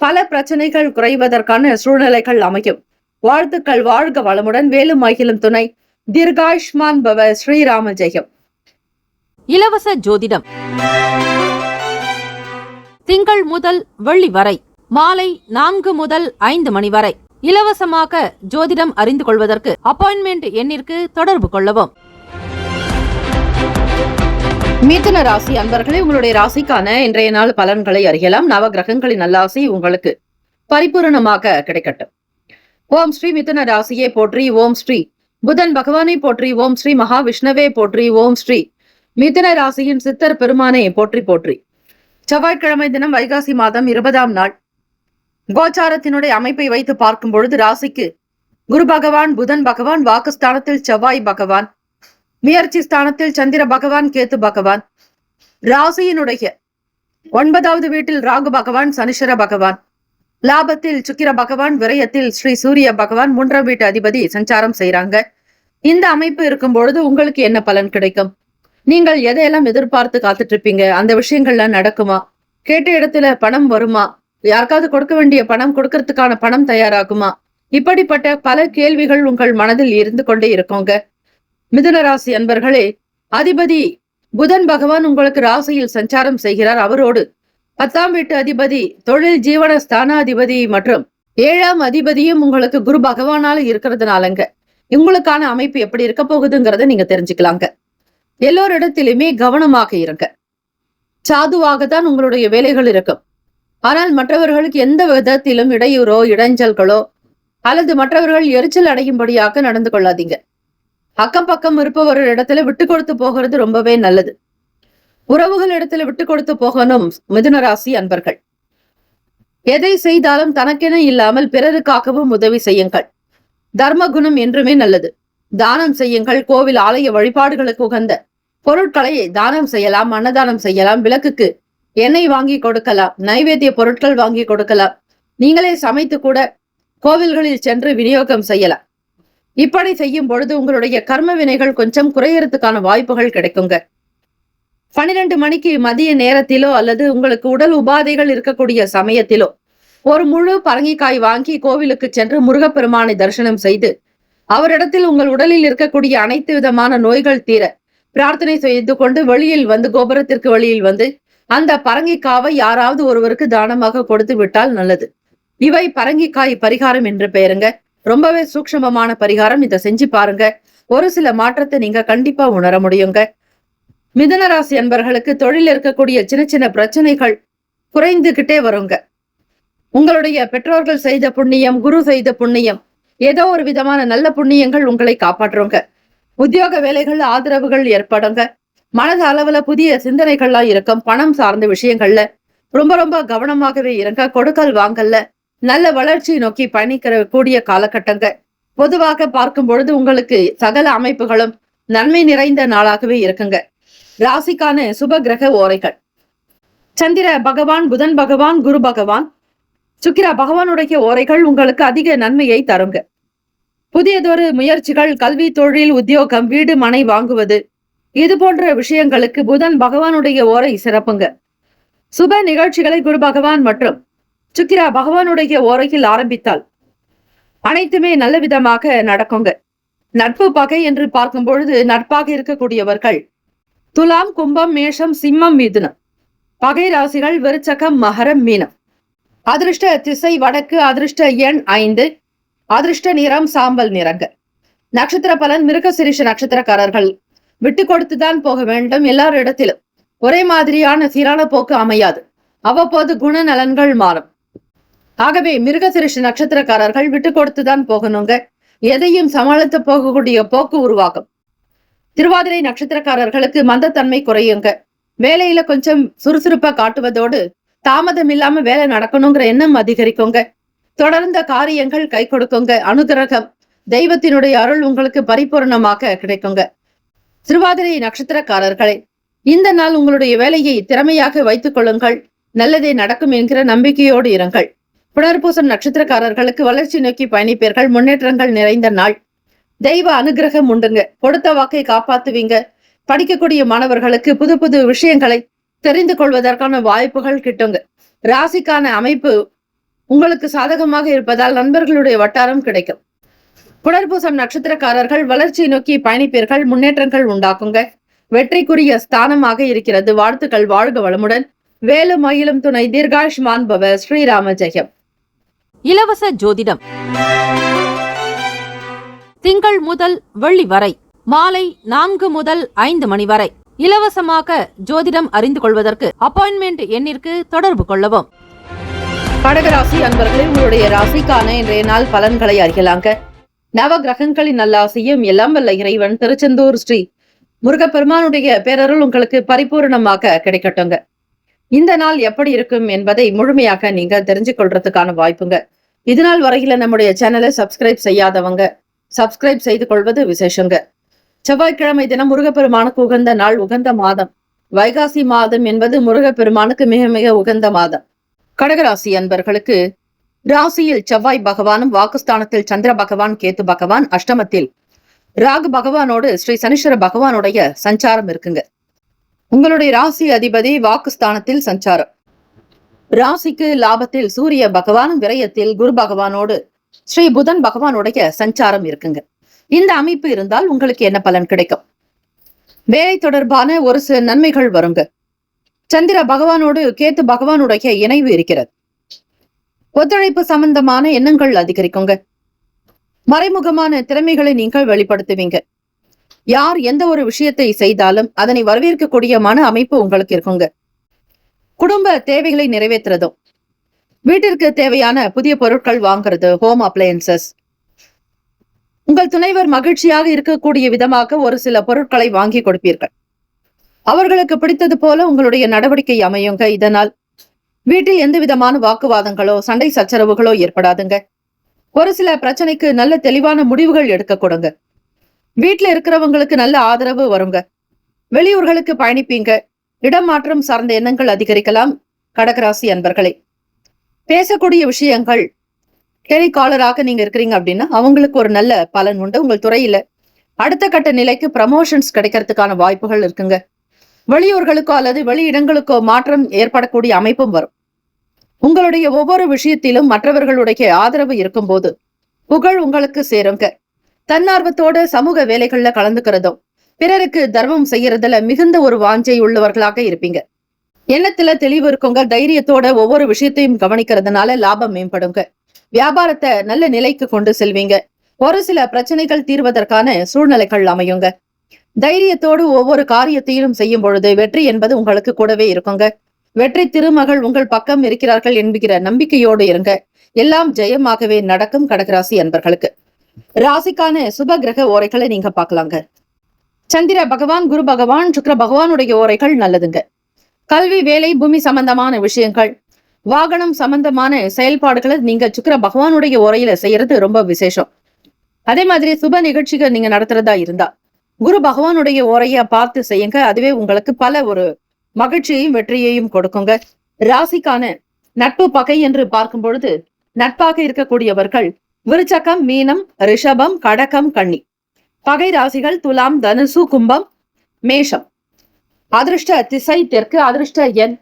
பல பிரச்சனைகள் குறைவதற்கான சூழ்நிலைகள் அமையும். வாழ்த்துக்கள். வாழ்க வளமுடன். வேலும் மகிழும் துணை. தீர்காயுஷ்மான் பவ. ஸ்ரீராம ஜெயம். இலவச ஜோதிடம் திங்கள் முதல் வெள்ளி வரை மாலை 4 முதல் 5 மணி வரை இலவசமாக ஜோதிடம் அறிந்து கொள்வதற்கு அப்பாயின்மெண்ட் எண்ணிற்கு தொடர்பு கொள்ளவும். மிதுன ராசி அன்பர்களே, உங்களுடைய ராசிக்கான இன்றைய நாள் பலன்களை அறியலாம். நவ கிரகங்களின் நல்லாசி உங்களுக்கு பரிபூரணமாக கிடைக்கட்டும். ஓம் ஸ்ரீ மிதுன ராசியை போற்றி. ஓம் ஸ்ரீ புதன் பகவானை போற்றி. ஓம் ஸ்ரீ மகாவிஷ்ணவே போற்றி. ஓம் ஸ்ரீ மிதுன ராசியின் சித்தர் பெருமானை போற்றி போற்றி. செவ்வாய்க்கிழமை தினம் வைகாசி மாதம் 20ஆம் நாள். கோச்சாரத்தினுடைய அமைப்பை வைத்து பார்க்கும் பொழுது ராசிக்கு குரு பகவான், புதன் பகவான், வாக்குஸ்தானத்தில் செவ்வாய் பகவான், முயற்சி ஸ்தானத்தில் சந்திர பகவான், கேத்து பகவான், ராசியினுடைய 9வது வீட்டில் ராகு பகவான், சனிஸ்வர பகவான், லாபத்தில் சுக்கிர பகவான், விரயத்தில் ஸ்ரீ சூரிய பகவான், 3ஆம் வீட்டு அதிபதி சஞ்சாரம் செய்யறாங்க. இந்த அமைப்பு இருக்கும் பொழுது உங்களுக்கு என்ன பலன் கிடைக்கும்? நீங்கள் எதையெல்லாம் எதிர்பார்த்து காத்துட்டு இருப்பீங்க? அந்த விஷயங்கள்லாம் நடக்குமா? கேட்ட இடத்துல பணம் வருமா? யாருக்காவது கொடுக்க வேண்டிய பணம் கொடுக்கறதுக்கான பணம் தயாராகுமா? இப்படிப்பட்ட பல கேள்விகள் உங்கள் மனதில் இருந்து கொண்டே இருக்கோங்க. மிதுன ராசி அன்பர்களே, அதிபதி புதன் பகவான் உங்களுக்கு ராசியில் சஞ்சாரம் செய்கிறார். அவரோடு 10ஆம் வீட்டு அதிபதி, தொழில் ஜீவன ஸ்தானாதிபதி மற்றும் 7ஆம் அதிபதியும் உங்களுக்கு குரு பகவானால இருக்கிறதுனாலங்க உங்களுக்கான அமைப்பு எப்படி இருக்க போகுதுங்கிறத நீங்க தெரிஞ்சுக்கலாங்க. எல்லோரிடத்திலுமே கவனமாக இருங்க. சாதுவாக தான் உங்களுடைய வேலைகள் இருக்கும். ஆனால் மற்றவர்களுக்கு எந்த விதத்திலும் இடையூறோ, இடைஞ்சல்களோ அல்லது மற்றவர்கள் எரிச்சல் அடையும்படியாக நடந்து கொள்ளாதீங்க. அக்கம் பக்கம் இருப்பவர் இடத்துல விட்டு கொடுத்து போகிறது ரொம்பவே நல்லது. உறவுகள் இடத்துல விட்டு கொடுத்து போகணும் மிதுன ராசி அன்பர்கள். எதை செய்தாலும் தனக்கென இல்லாமல் பிறருக்காகவும் உதவி செய்யுங்கள். தர்ம குணம் என்றுமே நல்லது. தானம் செய்யுங்கள். கோவில் ஆலய வழிபாடுகளுக்கு உகந்த பொருட்களை தானம் செய்யலாம். அன்னதானம் செய்யலாம். விளக்குக்கு எண்ணெய் வாங்கி கொடுக்கலாம். நைவேத்திய பொருட்கள் வாங்கி கொடுக்கலாம். நீங்களே சமைத்து கூட கோவில்களில் சென்று விநியோகம் செய்யலாம். இப்படி செய்யும் பொழுது உங்களுடைய கர்ம வினைகள் கொஞ்சம் குறையறதுக்கான வாய்ப்புகள் கிடைக்குங்க. 12 மணிக்கு மதிய நேரத்திலோ அல்லது உங்களுக்கு உடல் உபாதைகள் இருக்கக்கூடிய சமயத்திலோ ஒரு முழு பரங்கிக்காய் வாங்கி கோவிலுக்கு சென்று முருகப்பெருமானை தரிசனம் செய்து அவரிடத்தில் உங்கள் உடலில் இருக்கக்கூடிய அனைத்து விதமான நோய்கள் தீர பிரார்த்தனை செய்து கொண்டு வெளியில் வந்து, கோபுரத்திற்கு வெளியில் வந்து அந்த பரங்கிக்காவை யாராவது ஒருவருக்கு தானமாக கொடுத்து விட்டால் நல்லது. இவை பரங்கிக்காய் பரிகாரம் என்று பெயருங்க. ரொம்பவே சூக்ஷ்மமான பரிகாரம். இதை செஞ்சு பாருங்க. ஒரு சில மாற்றத்தை நீங்க கண்டிப்பா உணர முடியுங்க. மிதுன ராசி அன்பர்களுக்கு தொழில் இருக்கக்கூடிய சின்ன சின்ன பிரச்சனைகள் குறைந்துகிட்டே வருங்க. உங்களுடைய பெற்றோர்கள் செய்த புண்ணியம், குரு செய்த புண்ணியம், ஏதோ ஒரு விதமான நல்ல புண்ணியங்கள் உங்களை காப்பாற்றுங்க. உத்தியோக வேலைகள் ஆதரவுகள் ஏற்படுங்க. மனது அளவுல புதிய சிந்தனைகள்லாம் இருக்கும். பணம் சார்ந்த விஷயங்கள்ல ரொம்ப ரொம்ப கவனமாகவே இருங்க. கொடுக்கல் வாங்கல்ல நல்ல வளர்ச்சி நோக்கி பயணிக்கிற கூடிய காலகட்டங்க. பொதுவாக பார்க்கும் பொழுது உங்களுக்கு சகல அமைப்புகளும் நன்மை நிறைந்த நாளாகவே இருக்குங்க. ராசிக்கான சுப கிரக ஓரைகள்: சந்திர பகவான், புதன் பகவான், குரு பகவான், சுக்கிர பகவானுடைய ஓரைகள் உங்களுக்கு அதிக நன்மையை தருங்க. புதியதொரு முயற்சிகள், கல்வி, தொழில், உத்தியோகம், வீடு, மனை வாங்குவது இது போன்ற விஷயங்களுக்கு புதன் பகவானுடைய ஓரை சிறப்புங்க. சுப நிகழ்ச்சிகளை குரு பகவான் மற்றும் சுக்கிரா பகவானுடைய ஓரையில் ஆரம்பித்தால் அனைத்துமே நல்ல விதமாக நடக்குங்க. நட்பு பகை என்று பார்க்கும் பொழுது நட்பாக இருக்கக்கூடியவர்கள் துலாம், கும்பம், மேஷம், சிம்மம், மிதுனம். பகை ராசிகள் விருச்சகம், மகரம், மீனம். அதிர்ஷ்ட திசை வடக்கு. அதிர்ஷ்ட எண் 5. அதிர்ஷ்ட நிறம் சாம்பல் நிறங்க. நட்சத்திர பலன் மிருகசிரிஷ நட்சத்திரக்காரர்கள் விட்டு கொடுத்துதான் போக வேண்டும். எல்லாரிடத்திலும் ஒரே மாதிரியான சீரான போக்கு அமையாது. அவ்வப்போது குணநலன்கள் மாறும். ஆகவே மிருகசிரிஷ நட்சத்திரக்காரர்கள் விட்டு கொடுத்துதான் போகணுங்க. எதையும் சமாளித்து போகக்கூடிய போக்கு உருவாகும். திருவாதிரை நட்சத்திரக்காரர்களுக்கு மந்தத்தன்மை குறையுங்க. வேலையில கொஞ்சம் சுறுசுறுப்பா காட்டுவதோடு தாமதம் இல்லாம வேலை நடக்கணுங்கிற எண்ணம் அதிகரிக்குங்க. தொடர்ந்த காரியங்கள் கை கொடுக்குங்க. அனுகிரகம் தெய்வத்தினுடைய அருள் உங்களுக்கு பரிபூர்ணமாக கிடைக்குங்க. திருவாதிரை நட்சத்திரக்காரர்களே, இந்த நாள் உங்களுடைய வேலையை திறமையாக வைத்துக் கொள்ளுங்கள். நல்லதே நடக்கும் என்கிற நம்பிக்கையோடு இருங்கள். புனர்பூசம் நட்சத்திரக்காரர்களுக்கு வளர்ச்சி நோக்கி பயணிப்பீர்கள். முன்னேற்றங்கள் நிறைந்த நாள். தெய்வ அனுகிரகம் உண்டுங்க. கொடுத்த வாக்கை காப்பாத்துவீங்க. படிக்கக்கூடிய மாணவர்களுக்கு புது புது விஷயங்களை தெரிந்து கொள்வதற்கான வாய்ப்புகள் கிட்டுங்க. ராசிக்கான அமைப்பு உங்களுக்கு சாதகமாக இருப்பதால் நண்பர்களுடைய வட்டாரம் கிடைக்கும். புனர்பூசம் நட்சத்திரக்காரர்கள் வளர்ச்சியை நோக்கி பயணிப்பீர்கள். முன்னேற்றங்கள் உண்டாக்குங்க. வெற்றிக்குரிய ஸ்தானமாக இருக்கிறது. வாழ்த்துக்கள். வாழ்க வளமுடன். வேலும் மயிலும் துணை. தீர்காயுஷ்மான் பவ. ஸ்ரீராம ஜெயம். இலவச ஜோதிடம் திங்கள் முதல் வெள்ளி வரை மாலை 4 முதல் 5 மணி வரை இலவசமாக ஜோதிடம் அறிந்து கொள்வதற்கு அப்பாயின்மெண்ட் எண்ணிற்கு தொடர்பு கொள்ளவும். கடகராசி அன்பர்களே, உங்களுடைய ராசிக்கான இன்றைய நாள் பலன்களை அறியலாங்க. நவ கிரகங்களின் நல்லாசியும் எல்லாம் வல்ல இறைவன் திருச்செந்தூர் ஸ்ரீ முருகப்பெருமானுடைய பேரருள் உங்களுக்கு பரிபூர்ணமாக கிடைக்கட்டுங்க. இந்த நாள் எப்படி இருக்கும் என்பதை முழுமையாக நீங்க தெரிஞ்சு கொள்றதுக்கான வாய்ப்புங்க. இதனால் வரையில நம்முடைய சேனலை சப்ஸ்கிரைப் செய்யாதவங்க சப்ஸ்கிரைப் செய்து கொள்வது விசேஷங்க. செவ்வாய்க்கிழமை தினம் முருகப்பெருமானுக்கு உகந்த நாள், உகந்த மாதம். வைகாசி மாதம் என்பது முருகப்பெருமானுக்கு மிக மிக உகந்த மாதம். கடகராசி அன்பர்களுக்கு ராசியில் செவ்வாய் பகவானும், வாக்குஸ்தானத்தில் சந்திர பகவான், கேத்து பகவான், அஷ்டமத்தில் ராகு பகவானோடு ஸ்ரீ சனீஸ்வர பகவானுடைய சஞ்சாரம் இருக்குங்க. உங்களுடைய ராசி அதிபதி வாக்குஸ்தானத்தில் சஞ்சாரம். ராசிக்கு லாபத்தில் சூரிய பகவானும், விரயத்தில் குரு பகவானோடு ஸ்ரீ புதன் பகவானுடைய சஞ்சாரம் இருக்குங்க. இந்த அமைப்பு இருந்தால் உங்களுக்கு என்ன பலன் கிடைக்கும்? வேலை தொடர்பான ஒரு சில நன்மைகள் வருங்க. சந்திர பகவானோடு கேத்து பகவானுடைய இணைவு இருக்கிறது. ஒத்துழைப்பு சம்பந்தமான எண்ணங்கள் அதிகரிக்குங்க. மறைமுகமான திறமைகளை நீங்கள் வெளிப்படுத்துவீங்க. யார் எந்த ஒரு விஷயத்தை செய்தாலும் அதனை வரவேற்கக்கூடிய மன அமைப்பு உங்களுக்கு இருக்குங்க. குடும்ப தேவைகளை நிறைவேற்றுறதும், வீட்டிற்கு தேவையான புதிய பொருட்கள் வாங்குறது, ஹோம் அப்ளையன்சஸ், உங்கள் துணைவர் மகிழ்ச்சியாக இருக்கக்கூடிய விதமாக ஒரு சில பொருட்களை வாங்கி கொடுப்பீர்கள். அவர்களுக்கு பிடித்தது போல உங்களுடைய நடவடிக்கை அமையுங்க. இதனால் வீட்டில் எந்த விதமான வாக்குவாதங்களோ சண்டை சச்சரவுகளோ ஏற்படாதுங்க. ஒரு சில பிரச்சனைக்கு நல்ல தெளிவான முடிவுகள் எடுக்க கொடுங்க. வீட்டுல இருக்கிறவங்களுக்கு நல்ல ஆதரவு வருங்க. வெளியூர்களுக்கு பயணிப்பீங்க. இடமாற்றம் சார்ந்த எண்ணங்கள் அதிகரிக்கலாம். கடகராசி அன்பர்களே, பேசக்கூடிய விஷயங்கள், டெலிகாலராக நீங்க இருக்கிறீங்க அப்படின்னா அவங்களுக்கு ஒரு நல்ல பலன் உண்டு. உங்கள் துறையில அடுத்த கட்ட நிலைக்கு ப்ரமோஷன்ஸ் கிடைக்கிறதுக்கான வாய்ப்புகள் இருக்குங்க. வெளியூர்களுக்கோ அல்லது வெளியிடங்களுக்கோ மாற்றம் ஏற்படக்கூடிய அமைப்பும் வரும். உங்களுடைய ஒவ்வொரு விஷயத்திலும் மற்றவர்களுடைய ஆதரவு இருக்கும் போது புகழ் உங்களுக்கு சேருங்க. தன்னார்வத்தோட சமூக வேலைகள்ல கலந்துக்கிறதும், பிறருக்கு தர்மம் செய்யறதுல மிகுந்த ஒரு வாஞ்சை உள்ளவர்களாக இருப்பீங்க. எண்ணத்துல தெளிவு இருக்குங்க. தைரியத்தோட ஒவ்வொரு விஷயத்தையும் கவனிக்கிறதுனால லாபம் மேம்படுங்க. வியாபாரத்தை நல்ல நிலைக்கு கொண்டு செல்வீங்க. ஒரு சில பிரச்சனைகள் தீர்வதற்கான சூழ்நிலைகள் அமையுங்க. தைரியத்தோடு ஒவ்வொரு காரியத்தையும் செய்யும் பொழுது வெற்றி என்பது உங்களுக்கு கூடவே இருக்குங்க. வெற்றி திருமகள் உங்கள் பக்கம் இருக்கிறார்கள் என்கிற நம்பிக்கையோடு இருங்க. எல்லாம் ஜெயமாகவே நடக்கும். கடகராசி அன்பர்களுக்கு ராசிக்கான சுப கிரக ஓரைகளை நீங்க பார்க்கலாங்க. சந்திர பகவான், குரு பகவான், சுக்கிர பகவானுடைய ஓரைகள் நல்லதுங்க. கல்வி, வேலை, பூமி சம்பந்தமான விஷயங்கள், வாகனம் சம்பந்தமான செயல்பாடுகளை நீங்க சுக்கிர பகவானுடைய ஓரையில செய்யறது ரொம்ப விசேஷம். அதே மாதிரி சுப நிகழ்ச்சிகள் நீங்க நடத்துறதா இருந்தா குரு பகவானுடைய ஓரைய பார்த்து செய்யுங்க. அதுவே உங்களுக்கு பல ஒரு மகிழ்ச்சியையும் வெற்றியையும் கொடுக்குங்க. ராசிக்கான நட்பு பகை என்று பார்க்கும் பொழுது நட்பாக இருக்கக்கூடியவர்கள் விருச்சகம், மீனம், ரிஷபம், கடகம், கன்னி. பகை ராசிகள் துலாம், தனுசு, கும்பம், மேஷம். அதிர்ஷ்ட திசை தெற்கு. அதிர்ஷ்ட எண்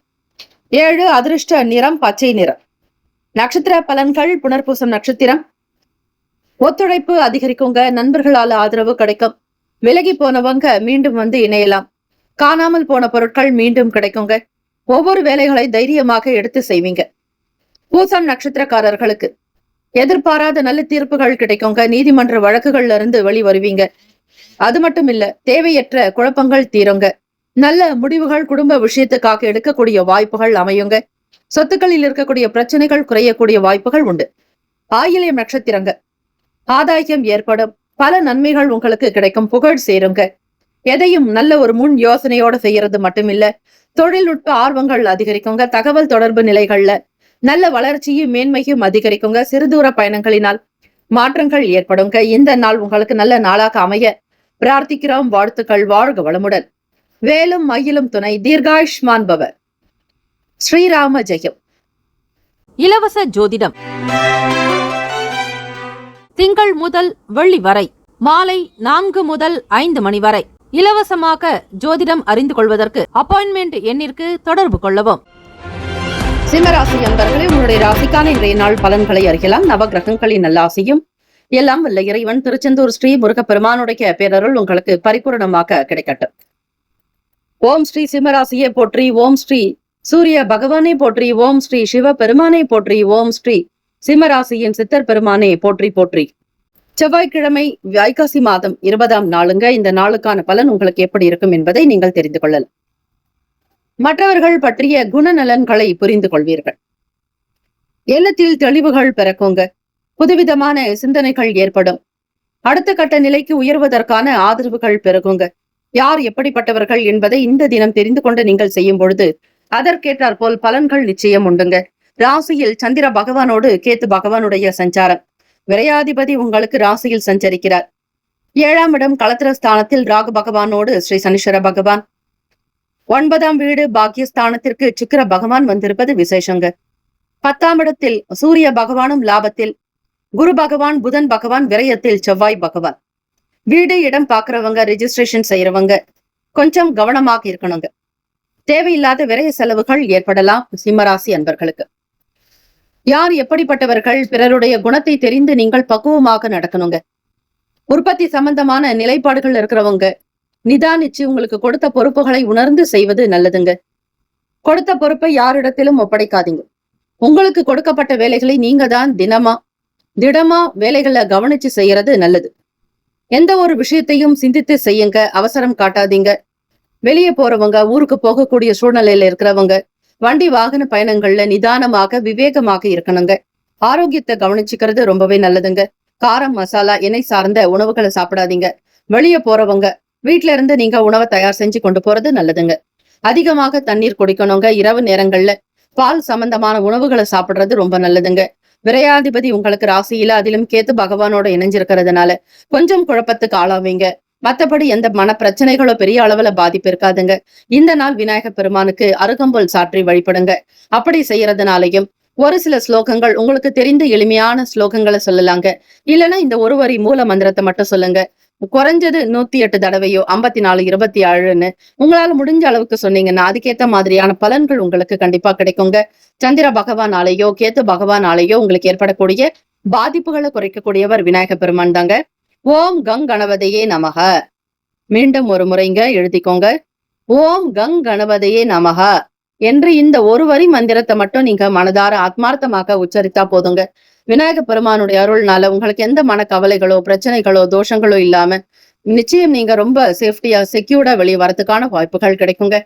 7. அதிர்ஷ்ட நிறம் பச்சை நிறம். நட்சத்திர பலன்கள். புனர்பூசம் நட்சத்திரம். ஒத்துழைப்பு அதிகரிக்குங்க. நண்பர்களால ஆதரவு கிடைக்கும். விலகி போனவங்க மீண்டும் வந்து இணையலாம். காணாமல் போன பொருட்கள் மீண்டும் கிடைக்குங்க. ஒவ்வொரு வேலைகளை தைரியமாக எடுத்து செய்வீங்க. பூசம் நட்சத்திரக்காரர்களுக்கு எதிர்பாராத நல்ல தீர்ப்புகள் கிடைக்குங்க. நீதிமன்ற வழக்குகள்ல இருந்து வெளிவருவீங்க. அது மட்டும் இல்ல, தேவையற்ற குழப்பங்கள் தீருங்க. நல்ல முடிவுகள் குடும்ப விஷயத்துக்காக எடுக்கக்கூடிய வாய்ப்புகள் அமையுங்க. சொத்துக்களில் இருக்கக்கூடிய பிரச்சனைகள் குறையக்கூடிய வாய்ப்புகள் உண்டு. ஆயில்யம் நட்சத்திரங்க. ஆதாயம் ஏற்படும். பல நன்மைகள் உங்களுக்கு கிடைக்கும். புகழ் சேருங்க. எதையும் நல்ல ஒரு முன் யோசனையோட செய்யறது மட்டுமில்ல, தொழில்நுட்ப ஆர்வங்கள் அதிகரிக்குங்க. தகவல் தொடர்பு நிலைகள்ல நல்ல வளர்ச்சியும் மேன்மையும் அதிகரிக்குங்க. சிறுதூர பயணங்களினால் மாற்றங்கள் ஏற்படுங்க. இந்த நாள் உங்களுக்கு நல்ல நாளாக அமைய பிரார்த்திக்கிறோம். வாழ்த்துக்கள். வாழ்க வளமுடன். வேலும் மயிலும் துணை. தீர்காயுஷ்மான் பவ. ஸ்ரீராம ஜெயம். இலவச ஜோதிடம் திங்கள் முதல் வெள்ளி வரை மாலை 4 முதல் 5 மணி வரை இலவசமாக ஜோதிடம் அறிந்து கொள்வதற்கு அப்பாயின்மெண்ட் எண்ணிற்கு தொடர்பு கொள்ளவும். சிம்மராசி அன்பர்களே, உங்களுடைய ராசிக்கான இன்றைய நாள் பலன்களை அறியலாம். நவகிரகங்களின் நல்லாசியும் எல்லாம் வல்ல இறைவன் திருச்செந்தூர் ஸ்ரீ முருகப்பெருமானுடைய பேரருள் உங்களுக்கு பரிபூரணமாக கிடைக்கட்டும். ஓம் ஸ்ரீ சிம்மராசியை போற்றி. ஓம் ஸ்ரீ சூரிய பகவானை போற்றி. ஓம் ஸ்ரீ சிவ பெருமானை போற்றி. ஓம் ஸ்ரீ சிம்மராசியின் சித்தர் பெருமானை போற்றி போற்றி. செவ்வாய்க்கிழமை வைகாசி மாதம் 20ஆம் நாளுங்க. இந்த நாளுக்கான பலன் உங்களுக்கு எப்படி இருக்கும் என்பதை நீங்கள் தெரிந்து கொள்ளலாம். மற்றவர்கள் பற்றிய குணநலன்களை புரிந்து கொள்வீர்கள். எண்ணத்தில் தெளிவுகள் பிறக்குங்க. புதுவிதமான சிந்தனைகள் ஏற்படும். அடுத்த கட்ட நிலைக்கு உயர்வதற்கான ஆதரவுகள் பெருகுங்க. யார் எப்படிப்பட்டவர்கள் என்பதை இந்த தினம் தெரிந்து கொண்டு நீங்கள் செய்யும் பொழுது அதற்கேற்றாற் போல் பலன்கள் நிச்சயம் உண்டுங்க. ராசியில் சந்திர பகவானோடு கேத்து பகவானுடைய சஞ்சாரம். விரையாதிபதி உங்களுக்கு ராசியில் சஞ்சரிக்கிறார். 7ஆம் இடம் களத்திர ஸ்தானத்தில் ராகு பகவானோடு ஸ்ரீ சனீஸ்வர பகவான். 9ஆம் வீடு பாக்கியஸ்தானத்திற்கு சுக்கிர பகவான் வந்திருப்பது விசேஷங்க. 10ஆம் இடத்தில் சூரிய பகவானும் லாபத்தில், குரு பகவான், புதன் பகவான் விரயத்தில், செவ்வாய் பகவான். வீடு இடம் பாக்குறவங்க, ரெஜிஸ்ட்ரேஷன் செய்யறவங்க கொஞ்சம் கவனமாக இருக்கணுங்க. தேவையில்லாத விரய செலவுகள் ஏற்படலாம். சிம்மராசி அன்பர்களுக்கு யார் எப்படிப்பட்டவர்கள், பிறருடைய குணத்தை தெரிந்து நீங்கள் பக்குவமாக நடக்கணுங்க. உற்பத்தி சம்பந்தமான நிலைப்பாடுகள் இருக்கிறவங்க நிதானிச்சு உங்களுக்கு கொடுத்த பொறுப்புகளை உணர்ந்து செய்வது நல்லதுங்க. கொடுத்த பொறுப்பை யாரிடத்திலும் ஒப்படைக்காதீங்க. உங்களுக்கு கொடுக்கப்பட்ட வேலைகளை நீங்க தான் திடமா வேலைகளை கவனிச்சு செய்யறது நல்லது. எந்த ஒரு விஷயத்தையும் சிந்தித்து செய்யுங்க. அவசரம் காட்டாதீங்க. வெளியே போறவங்க, ஊருக்கு போகக்கூடிய சூழ்நிலையில இருக்கிறவங்க வண்டி வாகன பயணங்கள்ல நிதானமாக விவேகமாக இருக்கணுங்க. ஆரோக்கியத்தை கவனிச்சுக்கிறது ரொம்பவே நல்லதுங்க. காரம், மசாலா, எண்ணெய் சார்ந்த உணவுகளை சாப்பிடாதீங்க. வெளியே போறவங்க வீட்டுல இருந்து நீங்க உணவை தயார் செஞ்சு கொண்டு போறது நல்லதுங்க. அதிகமாக தண்ணீர் குடிக்கணுங்க. இரவு நேரங்கள்ல பால் சம்பந்தமான உணவுகளை சாப்பிடுறது ரொம்ப நல்லதுங்க. விரையாதிபதி உங்களுக்கு ராசியில, அதிலும் கேத்து பகவானோட இணைஞ்சிருக்கிறதுனால கொஞ்சம் குழப்பத்துக்கு ஆளாவீங்க. மற்றபடி எந்த மன பிரச்சனைகளோ பெரிய அளவுல பாதிப்பு இருக்காதுங்க. இந்த நாள் விநாயக பெருமானுக்கு அருகம்புல் சாற்றி வழிபடுங்க. அப்படி செய்யறதுனாலையும் ஒரு சில ஸ்லோகங்கள் உங்களுக்கு தெரிந்த எளிமையான ஸ்லோகங்களை சொல்லலாங்க. இல்லைன்னா இந்த ஒரு வரி மூல மந்திரத்தை மட்டும் சொல்லுங்க. குறைஞ்சது 108 தடவையோ 54, 27ன்னு உங்களால முடிஞ்ச அளவுக்கு சொன்னீங்கன்னா அதுக்கேத்த மாதிரியான பலன்கள் உங்களுக்கு கண்டிப்பா கிடைக்குங்க. சந்திர பகவானாலேயோ கேத்து பகவானாலேயோ உங்களுக்கு ஏற்படக்கூடிய பாதிப்புகளை குறைக்கக்கூடியவர் விநாயக பெருமான் தாங்க. ஓம் கங் கணபதியே நமக. மீண்டும் ஒரு முறைங்க எழுதிக்கோங்க. ஓம் கங் கணபதியே நமக என்று இந்த ஒரு வரி மந்திரத்தை மட்டும் நீங்க மனதார ஆத்மார்த்தமாக உச்சரித்தா போதுங்க. விநாயக பெருமானுடைய அருள்னால உங்களுக்கு எந்த மன கவலைகளோ பிரச்சனைகளோ தோஷங்களோ இல்லாம நிச்சயம் நீங்க ரொம்ப சேஃப்டியா செக்யூர்டா வெளியே வரதுக்கான வாய்ப்புகள் கிடைக்குங்க.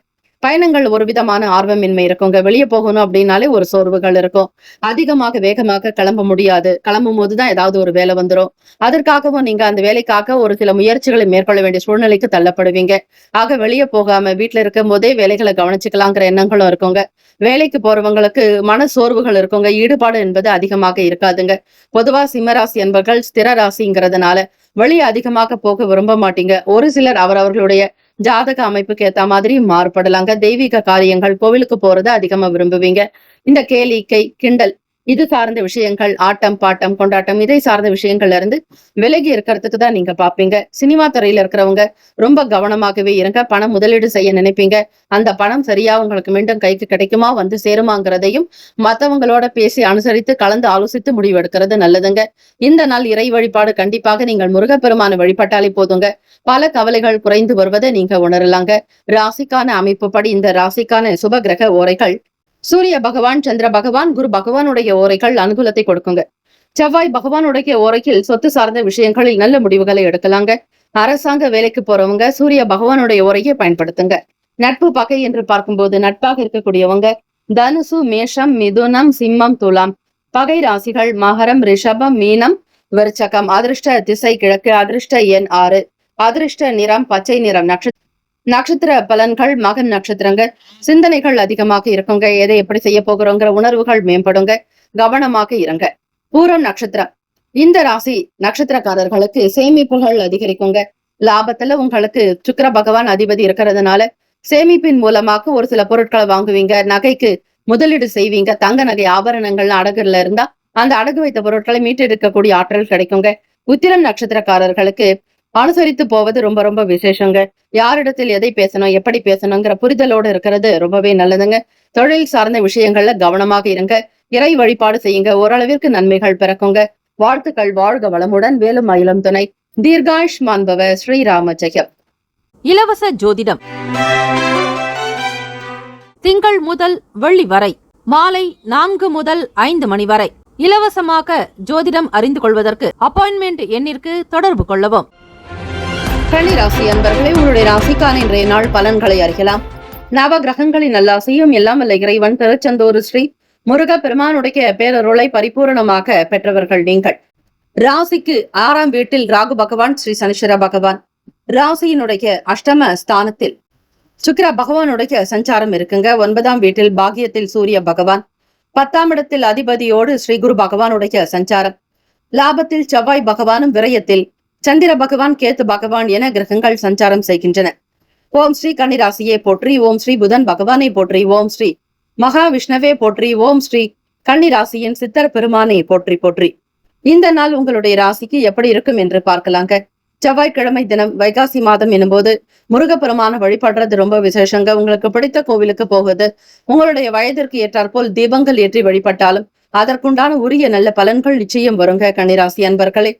பயணங்கள் ஒரு விதமான ஆர்வமின்மை இருக்குங்க. வெளியே போகணும் அப்படின்னாலே ஒரு சோர்வுகள் இருக்கும். அதிகமாக வேகமாக கிளம்ப முடியாது. கிளம்பும் போதுதான் ஏதாவது ஒரு வேலை வந்துடும். அதற்காகவும் நீங்க அந்த வேலைக்காக ஒரு சில முயற்சிகளை மேற்கொள்ள வேண்டிய சூழ்நிலைக்கு தள்ளப்படுவீங்க. ஆக வெளியே போகாம வீட்டுல இருக்கும் போதே வேலைகளை கவனிச்சுக்கலாங்கிற எண்ணங்களும் இருக்குங்க. வேலைக்கு போறவங்களுக்கு மன சோர்வுகள் இருக்குங்க. ஈடுபாடு என்பது அதிகமாக இருக்காதுங்க. பொதுவா சிம்மராசி என்பர்கள் ஸ்திர ராசிங்கிறதுனால வெளியே அதிகமாக போக விரும்ப மாட்டீங்க. ஒரு சிலர் அவரவர்களுடைய ஜாதக அமைப்புக்கு ஏத்த மாதிரி மாறுபடலாங்க. தெய்வீக காரியங்கள், கோவிலுக்கு போறது அதிகமா விரும்புவீங்க. இந்த கேளிக்கை, கிண்டல் இது சார்ந்த விஷயங்கள், ஆட்டம் பாட்டம் கொண்டாட்டம், இதை சார்ந்த விஷயங்கள்ல இருந்து விலகி இருக்கிறதுக்கு தான் நீங்க பாப்பீங்க. சினிமா துறையில இருக்கிறவங்க ரொம்ப கவனமாகவே இருங்க. பணம் முதலீடு செய்ய நினைப்பீங்க. அந்த பணம் சரியா உங்களுக்கு மீண்டும் கைக்கு கிடைக்குமா, வந்து சேருமாங்கிறதையும் மத்தவங்களோட பேசி அனுசரித்து கலந்து ஆலோசித்து முடிவு எடுக்கிறது நல்லதுங்க. இந்த நாள் இறை வழிபாடு கண்டிப்பாக நீங்கள் முருகப்பெருமான வழிபட்டாலே போதுங்க. பல கவலைகள் குறைந்து வருவதை நீங்க உணரலாங்க. ராசிக்கான அமைப்புப்படி இந்த ராசிக்கான சுப கிரக ஓரைகள் சூரிய பகவான், சந்திர பகவான், குரு பகவானுடைய ஓரைகள் அனுகூலத்தை கொடுக்குங்க. செவ்வாய் பகவானுடைய ஓரையில் சொத்து சார்ந்த விஷயங்களில் நல்ல முடிவுகளை எடுக்கலாங்க. அரசாங்க வேலைக்கு போறவங்க சூரிய பகவானுடைய ஓரையை பயன்படுத்துங்க. நட்பு பகை என்று பார்க்கும்போது நட்பாக இருக்கக்கூடியவங்க தனுசு, மேஷம், மிதுனம், சிம்மம், துலாம். பகை ராசிகள் மகரம், ரிஷபம், மீனம், விருச்சகம். அதிர்ஷ்ட திசை கிழக்கு. அதிர்ஷ்ட எண் 6. அதிர்ஷ்ட நிறம் பச்சை நிறம். நட்சத்திர பலன்கள் மகன் நட்சத்திரங்க. சிந்தனைகள் அதிகமாக இருக்குங்க. எதை எப்படி செய்ய போகிறோங்கிற உணர்வுகள் மேம்படுங்க. கவனமாக இருங்க. பூரம் நட்சத்திரம். இந்த ராசி நட்சத்திரக்காரர்களுக்கு சேமிப்புகள் அதிகரிக்குங்க. லாபத்துல உங்களுக்கு சுக்கிர பகவான் அதிபதி இருக்கிறதுனால சேமிப்பின் மூலமாக ஒரு சில பொருட்களை வாங்குவீங்க. நகைக்கு முதலீடு செய்வீங்க. தங்க நகை ஆபரணங்கள் அடகுல இருந்தா அந்த அடகு வைத்த பொருட்களை மீட்டெடுக்கக்கூடிய ஆற்றல் கிடைக்குங்க. உத்திரம் நட்சத்திரக்காரர்களுக்கு அனுசரித்து போவது ரொம்ப ரொம்ப விசேஷங்க. யாரிடத்தில் எதை பேசணும், எப்படி பேசணுங்கிற புரிதலோடு இருக்கிறது ரொம்பவே நல்லதுங்க. தொழில் சார்ந்த விஷயங்கள்ல கவனமாக இருங்க. இறை வழிபாடு செய்யுங்க. ஓரளவிற்கு நன்மைகள் பிறக்குங்க. வாழ்த்துக்கள். வாழ்க வளமுடன். வேலும் மயிலும் துணை. தீர்காயுஷ்மான் பவ. ஸ்ரீராம ஜெயம். இலவச ஜோதிடம் திங்கள் முதல் வெள்ளி வரை மாலை 4 முதல் 5 மணி வரை இலவசமாக ஜோதிடம் அறிந்து கொள்வதற்கு அப்பாயின்மெண்ட் எண்ணிற்கு தொடர்பு கொள்ளவும். கன்னி ராசி அன்பர்களே, உங்களுடைய ராசிக்கான இன்றைய நாள் பலன்களை அறியலாம். நவ கிரகங்களின் நல்லாசையும் எல்லாம் அல்ல இறைவன் திருச்செந்தூர் ஸ்ரீ முருக பெருமானுடைய பேரருளை பரிபூரணமாக பெற்றவர்கள் நீங்கள். ராசிக்கு 6ஆம் வீட்டில் ராகு பகவான், ஸ்ரீ சனீஸ்வர பகவான். ராசியினுடைய அஷ்டம ஸ்தானத்தில் சுக்கிர பகவானுடைய சஞ்சாரம் இருக்குங்க. 9ஆம் வீட்டில் பாகியத்தில் சூரிய பகவான். 10ஆம் இடத்தில் அதிபதியோடு ஸ்ரீ குரு பகவானுடைய சஞ்சாரம். லாபத்தில் செவ்வாய் பகவானும், விரயத்தில் சந்திர பகவான், கேத்து பகவான் என கிரகங்கள் சஞ்சாரம் செய்கின்றன. ஓம் ஸ்ரீ கன்னிராசியை போற்றி. ஓம் ஸ்ரீ புதன் பகவானை போற்றி. ஓம் ஸ்ரீ மகாவிஷ்ணவே போற்றி. ஓம் ஸ்ரீ கன்னிராசியின் சித்தர் பெருமானை போற்றி போற்றி. இந்த நாள் உங்களுடைய ராசிக்கு எப்படி இருக்கும் என்று பார்க்கலாங்க. செவ்வாய்க்கிழமை தினம், வைகாசி மாதம் எனும்போது முருகப்பெருமான வழிபடுறது ரொம்ப விசேஷங்க. உங்களுக்கு பிடித்த கோவிலுக்கு போகுது. உங்களுடைய வயதிற்கு ஏற்றாற்போல் தீபங்கள் ஏற்றி வழிபட்டாலும் அதற்குண்டான உரிய நல்ல பலன்கள் நிச்சயம் வருங்க. கன்னிராசி அன்பர்களே,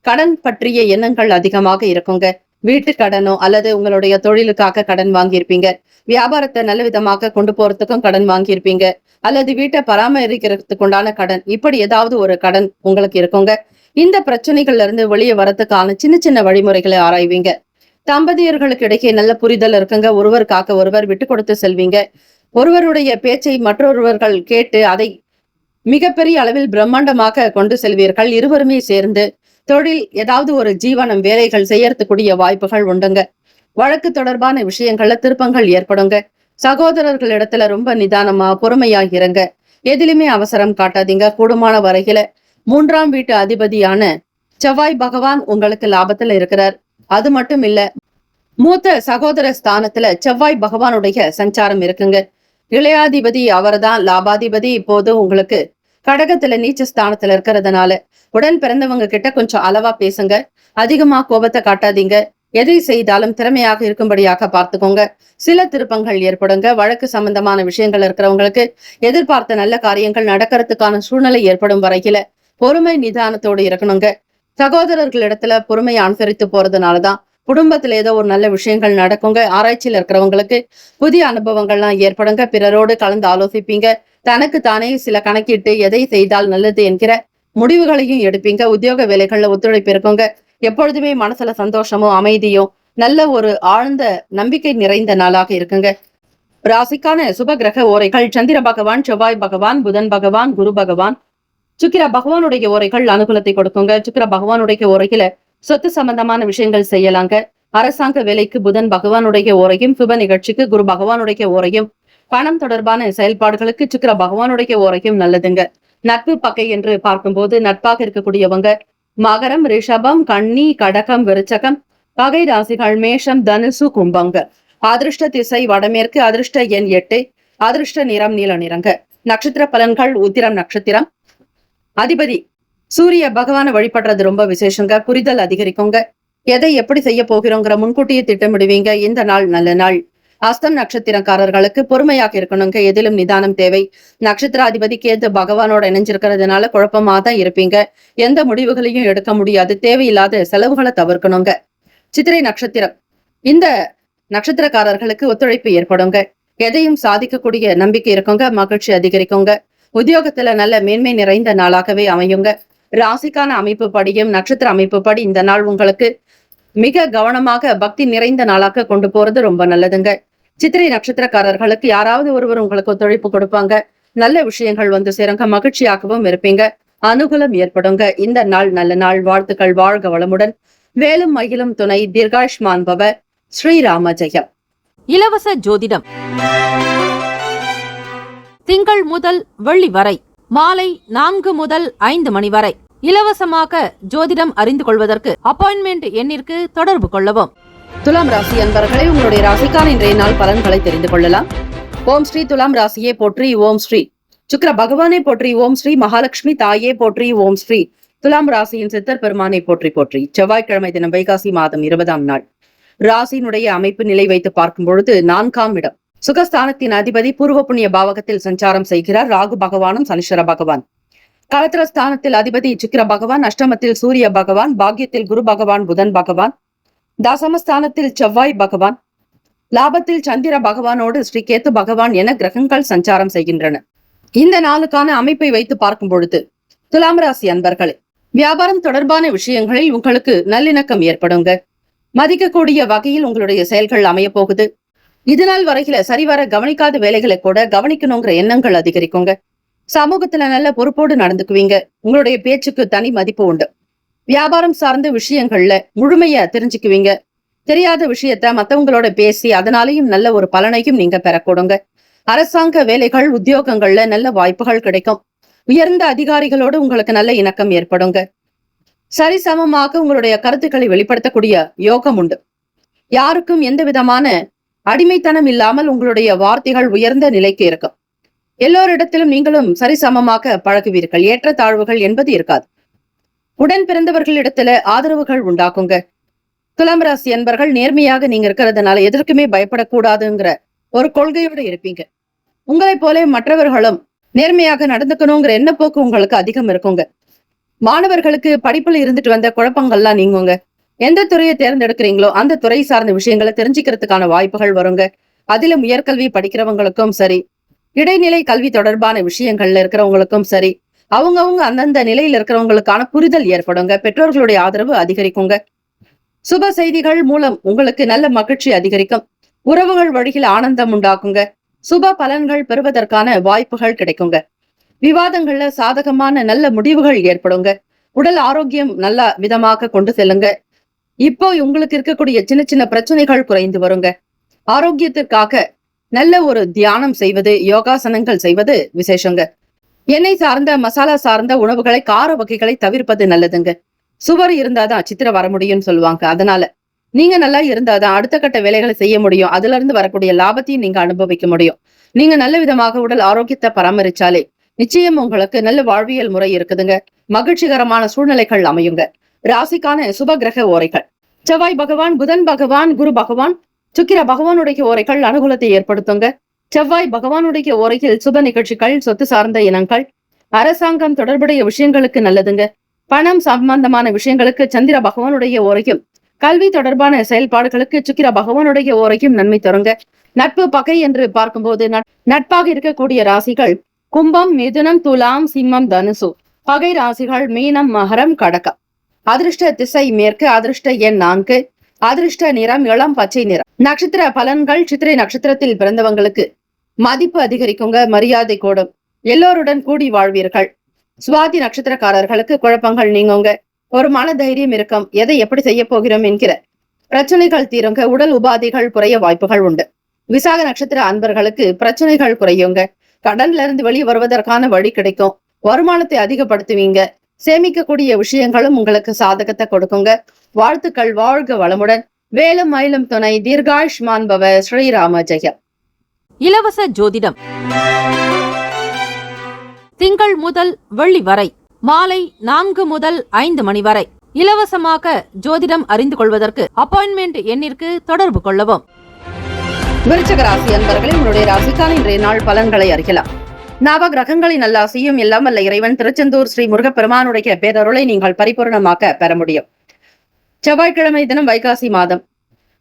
கடன் பற்றிய எண்ணங்கள் அதிகமாக இருக்குங்க. வீட்டு கடனோ அல்லது உங்களுடைய தொழிலுக்காக கடன் வாங்கியிருப்பீங்க. வியாபாரத்தை நல்ல விதமாக கொண்டு போறதுக்கும் கடன் வாங்கியிருப்பீங்க. அல்லது வீட்டை பராமரிக்கிறதுக்கு உண்டான கடன், இப்படி ஏதாவது ஒரு கடன் உங்களுக்கு இருக்குங்க. இந்த பிரச்சனைகள்ல இருந்து வெளியே வரத்துக்கான சின்ன சின்ன வழிமுறைகளை ஆராய்வீங்க. தம்பதியர்களுக்கு இடையே நல்ல புரிதல் இருக்குங்க. ஒருவருக்காக ஒருவர் விட்டு கொடுத்து செல்வீங்க. ஒருவருடைய பேச்சை மற்றொருவர்கள் கேட்டு அதை மிகப்பெரிய அளவில் பிரம்மாண்டமாக கொண்டு செல்வீர்கள். இருவருமே சேர்ந்து தொழில், ஏதாவது ஒரு ஜீவனம், வேலைகள் செய்யறதுக்குரிய வாய்ப்புகள் உண்டுங்க. வழக்கு தொடர்பான விஷயங்கள்ல திருப்பங்கள் ஏற்படுங்க. சகோதரர்களிடத்துல ரொம்ப நிதானமா பொறுமையா இருங்க. எதிலுமே அவசரம் காட்டாதீங்க. கூடுமான வரையில 3ஆம் வீட்டு அதிபதியான செவ்வாய் பகவான் உங்களுக்கு லாபத்துல இருக்கிறார். அது மட்டும் இல்ல, மூத்த சகோதர ஸ்தானத்துல செவ்வாய் பகவானுடைய சஞ்சாரம் இருக்குங்க. இளையாதிபதி அவர்தான் லாபாதிபதி. இப்போது உங்களுக்கு கடகத்துல நீச்ச ஸ்தானத்துல இருக்கிறதுனால உடன் பிறந்தவங்க கிட்ட கொஞ்சம் அளவா பேசுங்க. அதிகமா கோபத்தை காட்டாதீங்க. எதை செய்தாலும் திறமையாக இருக்கும்படியாக பார்த்துக்கோங்க. சில திருப்பங்கள் ஏற்படுங்க. வழக்கு சம்பந்தமான விஷயங்கள் இருக்கிறவங்களுக்கு எதிர்பார்த்த நல்ல காரியங்கள் நடக்கிறதுக்கான சூழ்நிலை ஏற்படும் வரையில பொறுமை நிதானத்தோடு இருக்கணுங்க. சகோதரர்களிடத்துல பொறுமையை அனுசரித்து போறதுனாலதான் குடும்பத்துல ஏதோ ஒரு நல்ல விஷயங்கள் நடக்குங்க. ஆராய்ச்சியில இருக்கிறவங்களுக்கு புதிய அனுபவங்கள்லாம் ஏற்படுங்க. பிறரோடு கலந்து ஆலோசிப்பீங்க. தனக்கு தானே சில கணக்கிட்டு எதை செய்தால் நல்லது என்கிற முடிவுகளையும் எடுப்பீங்க. உத்தியோக வேலைகள்ல ஒத்துழைப்பு இருக்குங்க. எப்பொழுதுமே மனசுல சந்தோஷமும் அமைதியும் நல்ல ஒரு ஆழ்ந்த நம்பிக்கை நிறைந்த நாளாக இருக்குங்க. ராசிக்கான சுப கிரக ஓரைகள் சந்திர பகவான், செவ்வாய் பகவான், புதன் பகவான், குரு பகவான், சுக்கிர பகவானுடைய ஓரைகள் அனுகூலத்தை கொடுக்குங்க. சுக்கிர பகவானுடைய ஓரையில சொத்து சம்பந்தமான விஷயங்கள் செய்யலாங்க. அரசாங்க வேலைக்கு புதன் பகவானுடைய ஓரையும், சுப நிகழ்ச்சிக்கு குரு பகவானுடைய ஓரையும், பணம் தொடர்பான செயல்பாடுகளுக்கு சுக்கிர பகவானுடைய ஓரையும் நல்லதுங்க. நட்பு பகை என்று பார்க்கும்போது நட்பாக இருக்கக்கூடியவங்க மகரம், ரிஷபம், கன்னி, கடகம், விருச்சகம். பகை ராசிகள் மேஷம், தனுசு, கும்பங்க. அதிர்ஷ்ட திசை வடமேற்கு. அதிர்ஷ்ட எண் 8. அதிர்ஷ்ட நிறம் நீல நிறங்க. நட்சத்திர பலன்கள் உத்திரம் நட்சத்திரம், அதிபதி சூரிய பகவானை வழிபடுறது ரொம்ப விசேஷங்க. புரிதல் அதிகரிக்குங்க. எதை எப்படி செய்ய போகிறோங்கிற முன்கூட்டியே திட்டமிடுவீங்க. இந்த நாள் நல்ல நாள். அஸ்தம் நட்சத்திரக்காரர்களுக்கு பொறுமையாக இருக்கணுங்க. எதிலும் நிதானம் தேவை. நட்சத்திராதிபதி கேது பகவானோட இணைஞ்சிருக்கிறதுனால குழப்பமா தான் இருப்பீங்க. எந்த முடிவுகளையும் எடுக்க முடியாது. தேவையில்லாத செலவுகளை தவிர்க்கணுங்க. சித்திரை நட்சத்திரம், இந்த நட்சத்திரக்காரர்களுக்கு ஒத்துழைப்பு ஏற்படுங்க. எதையும் சாதிக்கக்கூடிய நம்பிக்கை இருக்குங்க. மகிழ்ச்சி அதிகரிக்குங்க. உத்தியோகத்துல நல்ல மேன்மை நிறைந்த நாளாகவே அமையுங்க. ராசிக்கான அமைப்பு படியும் நட்சத்திர அமைப்பு படி இந்த நாள் உங்களுக்கு மிக கவனமாக பக்தி நிறைந்த நாளாக கொண்டு போறது ரொம்ப நல்லதுங்க. சித்திரை நட்சத்திரக்காரர்களுக்கு யாராவது ஒருவர் உங்களுக்கு ஒத்துழைப்பு கொடுப்பாங்க. நல்ல விஷயங்கள் வந்து சேருங்க. மகிழ்ச்சியாகவும் இருப்பீங்க. அனுகூலம் ஏற்படுங்க. இந்த நாள் நல்ல நாள். வாழ்த்துக்கள். வாழ்க வளமுடன். வேலும் மயிலும் துணை. தீர்காயுஷ்மான் பவ. ஸ்ரீராம ஜெயம். இலவச ஜோதிடம் திங்கள் முதல் வெள்ளி வரை மாலை 4 முதல் 5 மணி வரை இலவசமாக ஜோதிடம் அறிந்து கொள்வதற்கு அப்பாயின்மெண்ட் எண்ணிற்கு தொடர்பு கொள்ளவும். துலாம் ராசி அன்பர்களே, உங்களுடைய ராசிக்கான இன்றைய நாள் பலன்களை தெரிந்து கொள்ளலாம். ஓம் ஸ்ரீ துலாம் ராசியே போற்றி. ஓம் ஸ்ரீ சுக்கிர பகவானை போற்றி. ஓம் ஸ்ரீ மகாலட்சுமி தாயே போற்றி. ஓம் ஸ்ரீ துலாம் ராசியின் சித்தர் பெருமானை போற்றி போற்றி. செவ்வாய்க்கிழமை தினம் வைகாசி மாதம் 20ஆம் நாள். ராசியினுடைய அமைப்பு நிலை வைத்து பார்க்கும் பொழுது 4ஆம் இடம். சுகஸ்தானத்தின் அதிபதி பூர்வ புண்ணிய பாவகத்தில் சஞ்சாரம் செய்கிறார். ராகு பகவானும் சனீஸ்வர பகவான். களத்திர ஸ்தானத்தில் அதிபதி சுக்கிர பகவான். அஷ்டமத்தில் சூரிய பகவான். பாக்கியத்தில் குரு பகவான் புதன் பகவான். தசமஸ்தானத்தில் செவ்வாய் பகவான். லாபத்தில் சந்திர பகவானோடு ஸ்ரீ கேத்து பகவான் என கிரகங்கள் சஞ்சாரம் செய்கின்றன. இந்த நாளுக்கான அமைப்பை வைத்து பார்க்கும் பொழுது துலாம் ராசி அன்பர்களே, வியாபாரம் தொடர்பான விஷயங்களில் உங்களுக்கு நல்லிணக்கம் ஏற்படுங்க. மதிக்கக்கூடிய வகையில் உங்களுடைய செயல்கள் அமைய போகுது. இதனால் வரையில சரிவர கவனிக்காத வேலைகளை கூட கவனிக்கணுங்கிற எண்ணங்கள் அதிகரிக்குங்க. சமூகத்துல நல்ல பொறுப்போடு நடந்துக்குவீங்க. உங்களுடைய பேச்சுக்கு தனி மதிப்பு உண்டு. வியாபாரம் சார்ந்த விஷயங்கள்ல முழுமைய தெரிஞ்சுக்குவீங்க. தெரியாத விஷயத்த மத்தவங்களோட பேசி அதனாலையும் நல்ல ஒரு பலனையும் நீங்க பெறக்கூடுங்க. அரசாங்க வேலைகள் உத்தியோகங்கள்ல நல்ல வாய்ப்புகள் கிடைக்கும். உயர்ந்த அதிகாரிகளோடு உங்களுக்கு நல்ல இணக்கம் ஏற்படுங்க. சரிசமமாக உங்களுடைய கருத்துக்களை வெளிப்படுத்தக்கூடிய யோகம் உண்டு. யாருக்கும் எந்த விதமான அடிமைத்தனம் இல்லாமல் உங்களுடைய வார்த்தைகள் உயர்ந்த நிலைக்கு இருக்கும். எல்லோரிடத்திலும் நீங்களும் சரிசமமாக பழகுவீர்கள். ஏற்ற தாழ்வுகள் என்பது இருக்காது. உடன் பிறந்தவர்களிடத்துல ஆதரவுகள் உண்டாக்குங்க. துலாம் ராசி என்பர்கள் நேர்மையாக நீங்க இருக்கிறதுனால எதற்குமே பயப்படக்கூடாதுங்கிற ஒரு கொள்கையோட இருப்பீங்க. உங்களை போல மற்றவர்களும் நேர்மையாக நடந்துக்கணுங்கிற எண்ணப்போக்கு உங்களுக்கு அதிகம் இருக்குங்க. மாணவர்களுக்கு படிப்புல இருந்துட்டு வந்த குழப்பங்கள்லாம் நீங்குங்க. எந்த துறையை தேர்ந்தெடுக்கிறீங்களோ அந்த துறை சார்ந்த விஷயங்களை தெரிஞ்சுக்கிறதுக்கான வாய்ப்புகள் வருங்க. அதிலும் உயர்கல்வி படிக்கிறவங்களுக்கும் சரி, இடைநிலை கல்வி தொடர்பான விஷயங்கள்ல இருக்கிறவங்களுக்கும் சரி, அவங்கவுங்க அந்தந்த நிலையில இருக்கிறவங்களுக்கான புரிதல் ஏற்படுங்க. பெற்றோர்களுடைய ஆதரவு அதிகரிக்குங்க. சுப செய்திகள் மூலம் உங்களுக்கு நல்ல மகிழ்ச்சி அதிகரிக்கும். உறவுகள் வழியில் ஆனந்தம் உண்டாக்குங்க. சுப பலன்கள் பெறுவதற்கான வாய்ப்புகள் கிடைக்குங்க. விவாதங்கள்ல சாதகமான நல்ல முடிவுகள் ஏற்படுங்க. உடல் ஆரோக்கியம் நல்ல விதமாக கொண்டு செல்லுங்க. இப்போ உங்களுக்கு இருக்கக்கூடிய சின்ன சின்ன பிரச்சனைகள் குறைந்து வருங்க. ஆரோக்கியத்திற்காக நல்ல ஒரு தியானம் செய்வது, யோகாசனங்கள் செய்வது விசேஷங்க. எண்ணெய் சார்ந்த மசாலா சார்ந்த உணவுகளை, கார வகைகளை தவிர்ப்பது நல்லதுங்க. சுவர் இருந்தாதான் சித்திர வர முடியும்னு சொல்லுவாங்க. அதனால நீங்க நல்லா இருந்தாதான் அடுத்த கட்ட வேலைகளை செய்ய முடியும். அதுல இருந்து வரக்கூடிய லாபத்தையும் நீங்க அனுபவிக்க முடியும். நீங்க நல்ல விதமாக உடல் ஆரோக்கியத்தை பராமரிச்சாலே நிச்சயம் உங்களுக்கு நல்ல வாழ்வியல் முறை இருக்குதுங்க. மகிழ்ச்சிகரமான சூழ்நிலைகள் அமையுங்க. ராசிக்கான சுப கிரக ஓரைகள்: செவ்வாய் பகவான், புதன் பகவான், குரு பகவான், சுக்கிர பகவானுடைய ஓரைகள் அனுகூலத்தை ஏற்படுத்துங்க. செவ்வாய் பகவானுடைய ஓரையில் சுப நிகழ்ச்சிகள், சொத்து சார்ந்த இனங்கள், அரசாங்கம் தொடர்புடைய விஷயங்களுக்கு நல்லதுங்க. பணம் சம்பந்தமான விஷயங்களுக்கு சந்திர பகவானுடைய ஓரையும், கல்வி தொடர்பான செயல்பாடுகளுக்கு சுக்கிர பகவானுடைய ஓரையும் நன்மை தருங்க. நட்பு பகை என்று பார்க்கும்போது நட்பாக இருக்கக்கூடிய ராசிகள் கும்பம், மிதுனம், துலாம், சிம்மம், தனுசு. பகை ராசிகள் மீனம், மகரம், கடகம். அதிர்ஷ்ட திசை மேற்கு. அதிர்ஷ்ட எண் 4. அதிர்ஷ்ட நிறம் இளம் பச்சை நிறம். நட்சத்திர பலன்கள்: சித்திரை நட்சத்திரத்தில் பிறந்தவங்களுக்கு மதிப்பு அதிகரிக்குங்க. மரியாதை கூடும். எல்லோருடன் கூடி வாழ்வீர்கள். சுவாதி நட்சத்திரக்காரர்களுக்கு குழப்பங்கள் நீங்குங்க. ஒரு மன தைரியம் இருக்கும். எதை எப்படி செய்ய போகிறோம் என்கிற பிரச்சனைகள் தீருங்க. உடல் உபாதைகள் குறைய வாய்ப்புகள் உண்டு. விசாக நட்சத்திர அன்பர்களுக்கு பிரச்சனைகள் குறையுங்க. கடன்ல இருந்து வெளியே வருவதற்கான வழி கிடைக்கும். வருமானத்தை அதிகப்படுத்துவீங்க. சேமிக்கக்கூடிய விஷயங்களும் உங்களுக்கு சாதகத்தை கொடுக்குங்க. வாழ்த்துக்கள். வாழ்க வளமுடன். வேலும் மயிலும் துணை. தீர்காயுஷ்மான் பவ. ஸ்ரீராம ஜெயம். இலவச ஜோதிடம் திங்கள் முதல் வெள்ளி வரை மாலை 4 முதல் 5 மணி வரை. இலவசமாக ஜோதிடம் அறிந்து கொள்வதற்கு அப்பாயின்மெண்ட் எண்ணிற்கு தொடர்பு கொள்ளவும். விருச்சிக ராசி அன்பர்களே, உங்களுடைய ராசிக்கான இன்றைய நாள் பலன்களை அறியலாம். நவ கிரகங்களின் நல்லாசியும் எல்லாம் வல்ல இறைவன் திருச்செந்தூர் ஸ்ரீ முருகப்பெருமானுடைய பேரருளை நீங்கள் பரிபூர்ணமாக பெற முடியும். செவ்வாய்க்கிழமை தினம் வைகாசி மாதம்.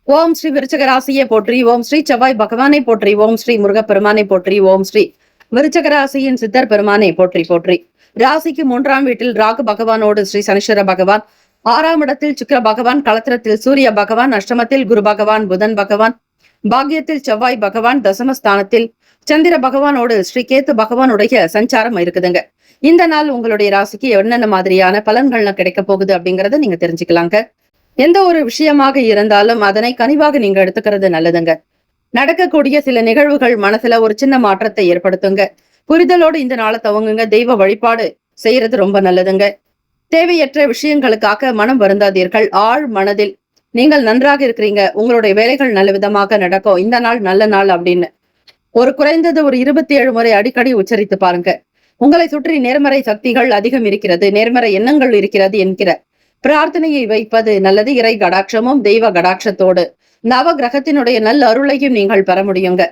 ஓம் ஸ்ரீ விருச்சிக ராசியை போற்றி, ஓம் ஸ்ரீ செவ்வாய் பகவானை போற்றி, ஓம் ஸ்ரீ முருகப்பெருமானை போற்றி, ஓம் ஸ்ரீ விருச்சிக ராசியின் சித்தர் பெருமானை போற்றி போற்றி. ராசிக்கு 3ஆம் வீட்டில் ராகு பகவானோடு ஸ்ரீ சனீஸ்வர பகவான், 6ஆம் இடத்தில் சுக்கிர பகவான், களத்திரத்தில் சூரிய பகவான், அஷ்டமத்தில் குரு பகவான், புதன் பகவான், பாக்கியத்தில் செவ்வாய் பகவான், தசமஸ்தானத்தில் சந்திர பகவானோடு ஸ்ரீ கேத்து பகவானுடைய சஞ்சாரம் இருக்குதுங்க. இந்த நாள் உங்களுடைய ராசிக்கு என்னென்ன மாதிரியான பலன்கள்லாம் கிடைக்க போகுது அப்படிங்கறத நீங்க தெரிஞ்சுக்கலாங்க. எந்த ஒரு விஷயமாக இருந்தாலும் அதனை கனிவாக நீங்க எடுத்துக்கிறது நல்லதுங்க. நடக்கக்கூடிய சில நிகழ்வுகள் மனசுல ஒரு சின்ன மாற்றத்தை ஏற்படுத்துங்க. புரிதலோடு இந்த நாளை துவங்குங்க. தெய்வ வழிபாடு செய்யறது ரொம்ப நல்லதுங்க. தேவையற்ற விஷயங்களுக்காக மனம் வருந்தாதீர்கள். ஆழ் மனதில் நீங்கள் நன்றாக இருக்கிறீங்க, உங்களுடைய வேலைகள் நல்ல விதமாக நடக்கும், இந்த நாள் நல்ல நாள் அப்படின்னு ஒரு குறைந்தது ஒரு 27 முறை அடிக்கடி உச்சரித்து பாருங்க. உங்களை சுற்றி நேர்மறை சக்திகள் அதிகம் இருக்கிறது, நேர்மறை எண்ணங்கள் இருக்கிறது என்கிற பிரார்த்தனையை வைப்பது நல்லது. இறை கடாட்சமும் தெய்வ கடாட்சத்தோடு நவ கிரகத்தினுடைய நல்ல அருளையும் நீங்கள் பெற முடியுங்க.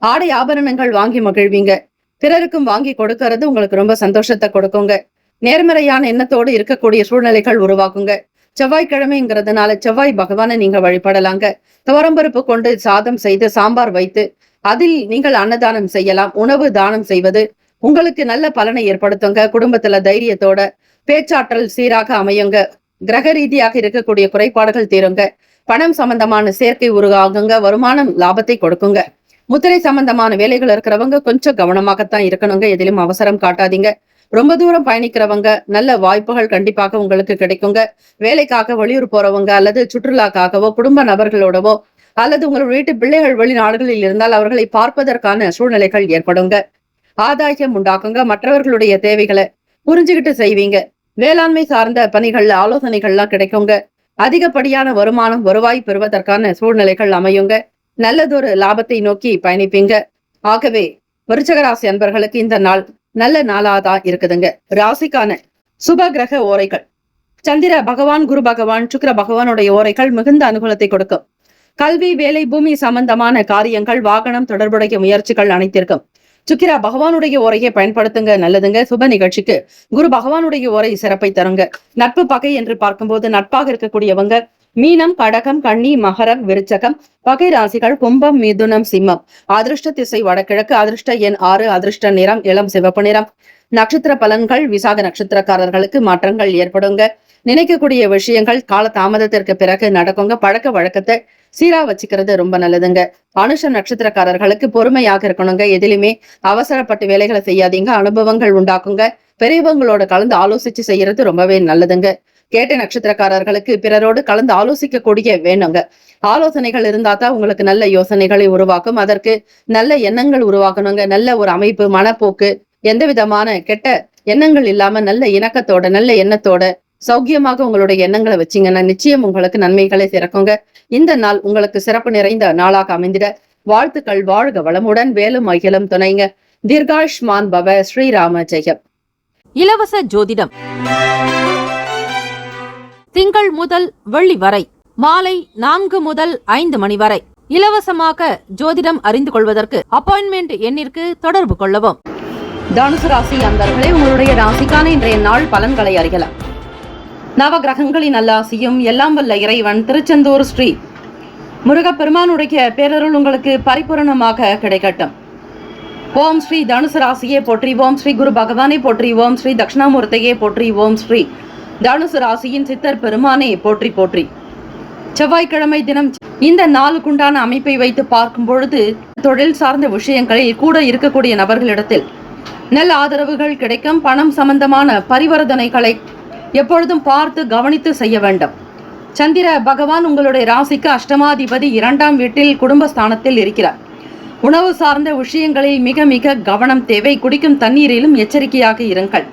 ஆடை ஆபரணங்கள் வாங்கி மகிழ்வீங்க. பிறருக்கும் வாங்கி கொடுக்கறது உங்களுக்கு ரொம்ப சந்தோஷத்தை கொடுக்குங்க. நேர்மறையான எண்ணத்தோடு இருக்கக்கூடிய சூழ்நிலைகள் உருவாக்குங்க. செவ்வாய்க்கிழமைங்கிறதுனால செவ்வாய் பகவானை நீங்க வழிபடலாங்க. துவரம்பருப்பு கொண்டு சாதம் செய்து சாம்பார் வைத்து அதில் நீங்கள் அன்னதானம் செய்யலாம். உணவு தானம் செய்வது உங்களுக்கு நல்ல பலனை ஏற்படுத்துங்க. குடும்பத்துல தைரியத்தோட பேச்சாற்றல் சீராக அமையுங்க. கிரக ரீதியாக இருக்கக்கூடிய குறைபாடுகள் தீருங்க. பணம் சம்பந்தமான சேர்க்கை உருவாகுங்க. வருமானம் லாபத்தை கொடுக்குங்க. முத்திரை சம்பந்தமான வேலைகள் இருக்கிறவங்க கொஞ்சம் கவனமாகத்தான் இருக்கணுங்க. எதிலும் அவசரம் காட்டாதீங்க. ரொம்ப தூரம் பயணிக்கிறவங்க நல்ல வாய்ப்புகள் கண்டிப்பாக உங்களுக்கு கிடைக்குங்க. வேலைக்காக வெளியூர் போறவங்க அல்லது சுற்றுலாக்காகவோ குடும்ப நபர்களோடவோ அல்லது உங்கள் வீட்டு பிள்ளைகள் வெளிநாடுகளில் இருந்தால் அவர்களை பார்ப்பதற்கான சூழ்நிலைகள் ஏற்படுங்க. ஆதாயம் உண்டாக்குங்க. மற்றவர்களுடைய தேவைகளை புரிஞ்சுக்கிட்டு செய்வீங்க. வேளாண்மை சார்ந்த பணிகள்ல ஆலோசனைகள்லாம் கிடைக்குங்க. அதிகப்படியான வருவாய் பெறுவதற்கான சூழ்நிலைகள் அமையுங்க. நல்லதொரு லாபத்தை நோக்கி பயணிப்பீங்க. ஆகவே விருச்சிக ராசி அன்பர்களுக்கு இந்த நாள் நல்ல நாளாதான் இருக்குதுங்க. ராசிக்கான சுப கிரக ஓரைகள். சந்திர பகவான், குரு பகவான், சுக்கிர பகவானுடைய ஓரைகள் மிகுந்த அனுகூலத்தை கொடுக்கும். கல்வி, வேலை, பூமி சம்பந்தமான காரியங்கள், வாகனம் தொடர்புடைய முயற்சிகள் அனைத்திற்கும் சுக்கிர பகவானுடைய ஓரையை பயன்படுத்துங்க, நல்லதுங்க. சுப நிகழ்ச்சிக்கு குரு பகவானுடைய ஓரை சிறப்பை தருங்க. நட்பு பகை என்று பார்க்கும்போது நட்பாக இருக்கக்கூடியவங்க மீனம், கடகம், கன்னி, மகரம், விருச்சகம். பகை ராசிகள் கும்பம், மிதுனம், சிம்மம். அதிர்ஷ்ட திசை வடகிழக்கு. அதிர்ஷ்ட எண் 6. அதிர்ஷ்ட நிறம் இளம் சிவப்பு நிறம். நட்சத்திர பலன்கள். விசாக நட்சத்திரக்காரர்களுக்கு மாற்றங்கள் ஏற்படுங்க. நினைக்கக்கூடிய விஷயங்கள் கால தாமதத்திற்கு பிறகு நடக்குங்க. பழக்க வழக்கத்தை சீரா வச்சுக்கிறது ரொம்ப நல்லதுங்க. அனுஷம் நட்சத்திரக்காரர்களுக்கு பொறுமையாக இருக்கணுங்க. எதிலுமே அவசரப்பட்டு வேலைகளை செய்யாதீங்க. அனுபவங்கள் உண்டாக்குங்க. பெரியவங்களோட கலந்து ஆலோசிச்சு செய்யறது ரொம்பவே நல்லதுங்க. கேட்ட நட்சத்திரக்காரர்களுக்கு பிறரோடு கலந்து ஆலோசிக்க கூடிய வேணுங்க. ஆலோசனைகள் இருந்தா தான் உங்களுக்கு நல்ல யோசனைகளை உருவாக்கும். அதற்கு நல்ல எண்ணங்கள் உருவாக்கணுங்க. நல்ல ஒரு அமைப்பு, மனப்போக்கு, எந்த விதமான கெட்ட எண்ணங்கள் இல்லாம நல்ல இணக்கத்தோட நல்ல எண்ணத்தோட சௌக்கியமாக உங்களுடைய எண்ணங்களை வச்சீங்கன்னா நிச்சயம் உங்களுக்கு நன்மைகளை சிறக்குங்க. இந்த நாள் உங்களுக்கு சிறப்பு நிறைந்த நாளாக அமைந்திட வாழ்த்துக்கள். வாழ்க வளமுடன். வேலும் அகிலம் துணைங்க. தீர்காயுஷ்மான் பவ. ஸ்ரீராம ஜெயம். இலவச ஜோதிடம் திங்கள் முதல் வெள்ளி வரை மாலை 4 முதல் 5 மணி வரை. இலவசமாக ஜோதிடம் அறிந்து கொள்வதற்கு அப்பாயின்மெண்ட் எண்ணிற்கு தொடர்பு கொள்ளவும். தனுசு ராசி அன்பர்களே, உங்களுடைய ராசிக்கான இன்றைய நாள் பலன்களை அறியலாம். நவ கிரகங்களின் நல்லாசியும் எல்லாம் வல்ல இறைவன் திருச்செந்தூர் ஸ்ரீ முருகப்பெருமானுடைய பேரருள் உங்களுக்கு பரிபூரணமாக கிடைக்கட்டும். ஓம் ஸ்ரீ தனுசு ராசியை போற்றி, ஓம் ஸ்ரீ குரு பகவானை போற்றி, ஓம் ஸ்ரீ தட்சிணாமூர்த்தியை போற்றி, ஓம் ஸ்ரீ தனுசு ராசியின் சித்தர் பெருமானை போற்றி போற்றி. செவ்வாய்க்கிழமை தினம் இந்த நாளுக்குண்டான அமைப்பை வைத்து பார்க்கும் பொழுது தொழில் சார்ந்த விஷயங்களில் கூட இருக்கக்கூடிய நபர்களிடத்தில் நல்ல ஆதரவுகள் கிடைக்கும். பணம் சம்பந்தமான பரிவர்த்தனைகளை எப்பொழுதும் பார்த்து கவனித்து செய்ய வேண்டும். சந்திர பகவான் உங்களுடைய ராசிக்கு அஷ்டமாதிபதி, 2ஆம் வீட்டில் குடும்பஸ்தானத்தில் இருக்கிறார். உணவு சார்ந்த விஷயங்களில் மிக மிக கவனம் தேவை. குடிக்கும் தண்ணீரிலும் எச்சரிக்கையாக இருங்கள்.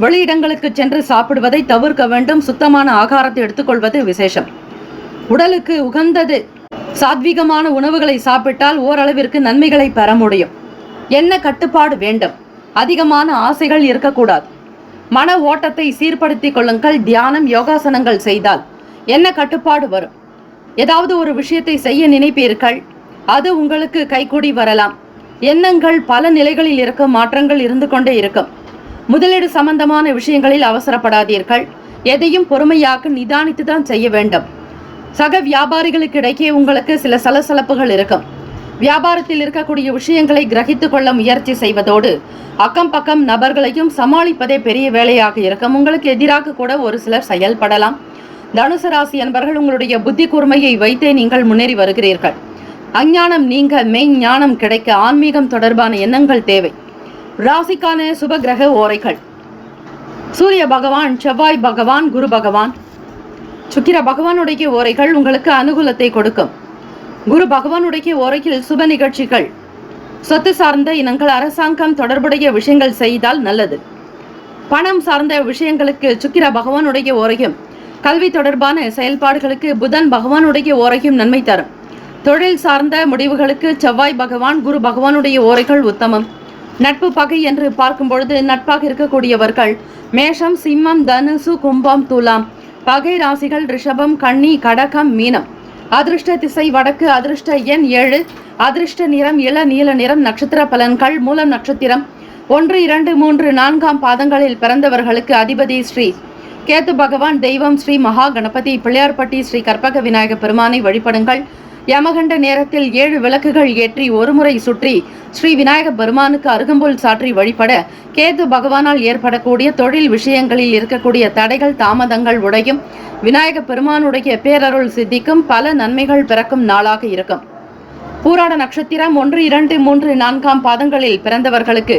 வெளியிடங்களுக்கு சென்று சாப்பிடுவதை தவிர்க்க வேண்டும். சுத்தமான ஆகாரத்தை எடுத்துக்கொள்வது விசேஷம். உடலுக்கு உகந்தது சாத்வீகமான உணவுகளை சாப்பிட்டால் ஓரளவிற்கு நன்மைகளை பெற முடியும். என்ன கட்டுப்பாடு வேண்டும். அதிகமான ஆசைகள் இருக்கக்கூடாது. மன ஓட்டத்தை சீர்படுத்திக் கொள்ளுங்கள். தியானம், யோகாசனங்கள் செய்தால் என்ன கட்டுப்பாடு வரும். ஏதாவது ஒரு விஷயத்தை செய்ய நினைப்பீர்கள், அது உங்களுக்கு கைகூடி வரலாம். எண்ணங்கள் பல நிலைகளில் இருக்கும், மாற்றங்கள் இருந்து கொண்டே இருக்கும். முதலீடு சம்பந்தமான விஷயங்களில் அவசரப்படாதீர்கள். எதையும் பொறுமையாக நிதானித்து தான் செய்ய வேண்டும். சக வியாபாரிகளுக்கு இடையே உங்களுக்கு சில சலசலப்புகள் இருக்கும். வியாபாரத்தில் இருக்கக்கூடிய விஷயங்களை கிரகித்துக் கொள்ள முயற்சி செய்வதோடு அக்கம் பக்கம் நபர்களையும் சமாளிப்பதே பெரிய வேலையாக இருக்கும். உங்களுக்கு எதிராக கூட ஒரு சிலர் செயல்படலாம். தனுசு ராசி என்பவர்கள் உங்களுடைய புத்தி கூர்மையை வைத்தே நீங்கள் முன்னேறி வருகிறீர்கள். அஞ்ஞானம் நீங்க மெய் ஞானம் கிடைக்க ஆன்மீகம் தொடர்பான எண்ணங்கள் தேவை. ராசிக்கான சுப கிரக ஓரைகள்: சூரிய பகவான், செவ்வாய் பகவான், குரு பகவான். சுக்கிர பகவானுடைய ஓரைகள் உங்களுக்கு அனுகூலத்தை கொடுக்கும். குரு பகவானுடைய ஓரையில் சுப நிகழ்ச்சிகள், சொத்து சார்ந்த இனங்கள், அரசாங்கம் தொடர்புடைய விஷயங்கள் செய்தால் நல்லது. பணம் சார்ந்த விஷயங்களுக்கு சுக்கிர பகவானுடைய ஓரையும், கல்வி தொடர்பான செயல்பாடுகளுக்கு புதன் பகவானுடைய ஓரையும் நன்மை தரும். தொழில் சார்ந்த முடிவுகளுக்கு செவ்வாய் பகவான், குரு பகவானுடைய ஓரைகள் உத்தமம். நட்பு பகை என்று பார்க்கும் பொழுது நட்பாக இருக்கக்கூடியவர்கள் மேஷம், சிம்மம், தனுசு, கும்பம், துலாம். பகை ராசிகள் ரிஷபம், கன்னி, கடகம், மீனம். அதிர்ஷ்ட திசை வடக்கு. அதிர்ஷ்ட எண் 7. அதிர்ஷ்ட நிறம் இள நீல நிறம். நட்சத்திர பலன்கள்: மூலம் நட்சத்திரம் 1, 2, 3, 4ஆம் பாதங்களில் பிறந்தவர்களுக்கு அதிபதி ஸ்ரீ கேத்து பகவான். தெய்வம் ஸ்ரீ மகா கணபதி. பிள்ளையார்பட்டி ஸ்ரீ கற்பக விநாயக பெருமானை வழிபடுங்கள். யமகண்ட நேரத்தில் 7 விளக்குகள் ஏற்றி ஒரு முறை சுற்றி ஸ்ரீ விநாயக பெருமானுக்கு அருகம்புல் சாற்றி வழிபட கேது பகவானால் ஏற்படக்கூடிய தொழில் விஷயங்களில் இருக்கக்கூடிய தடைகள், தாமதங்கள் உடையும். விநாயக பெருமானுடைய பேரருள் சித்திக்கும். பல நன்மைகள் பிறக்கும் நாளாக இருக்கும். பூராட நட்சத்திரம் 1, 2, 3, 4ஆம் பாதங்களில் பிறந்தவர்களுக்கு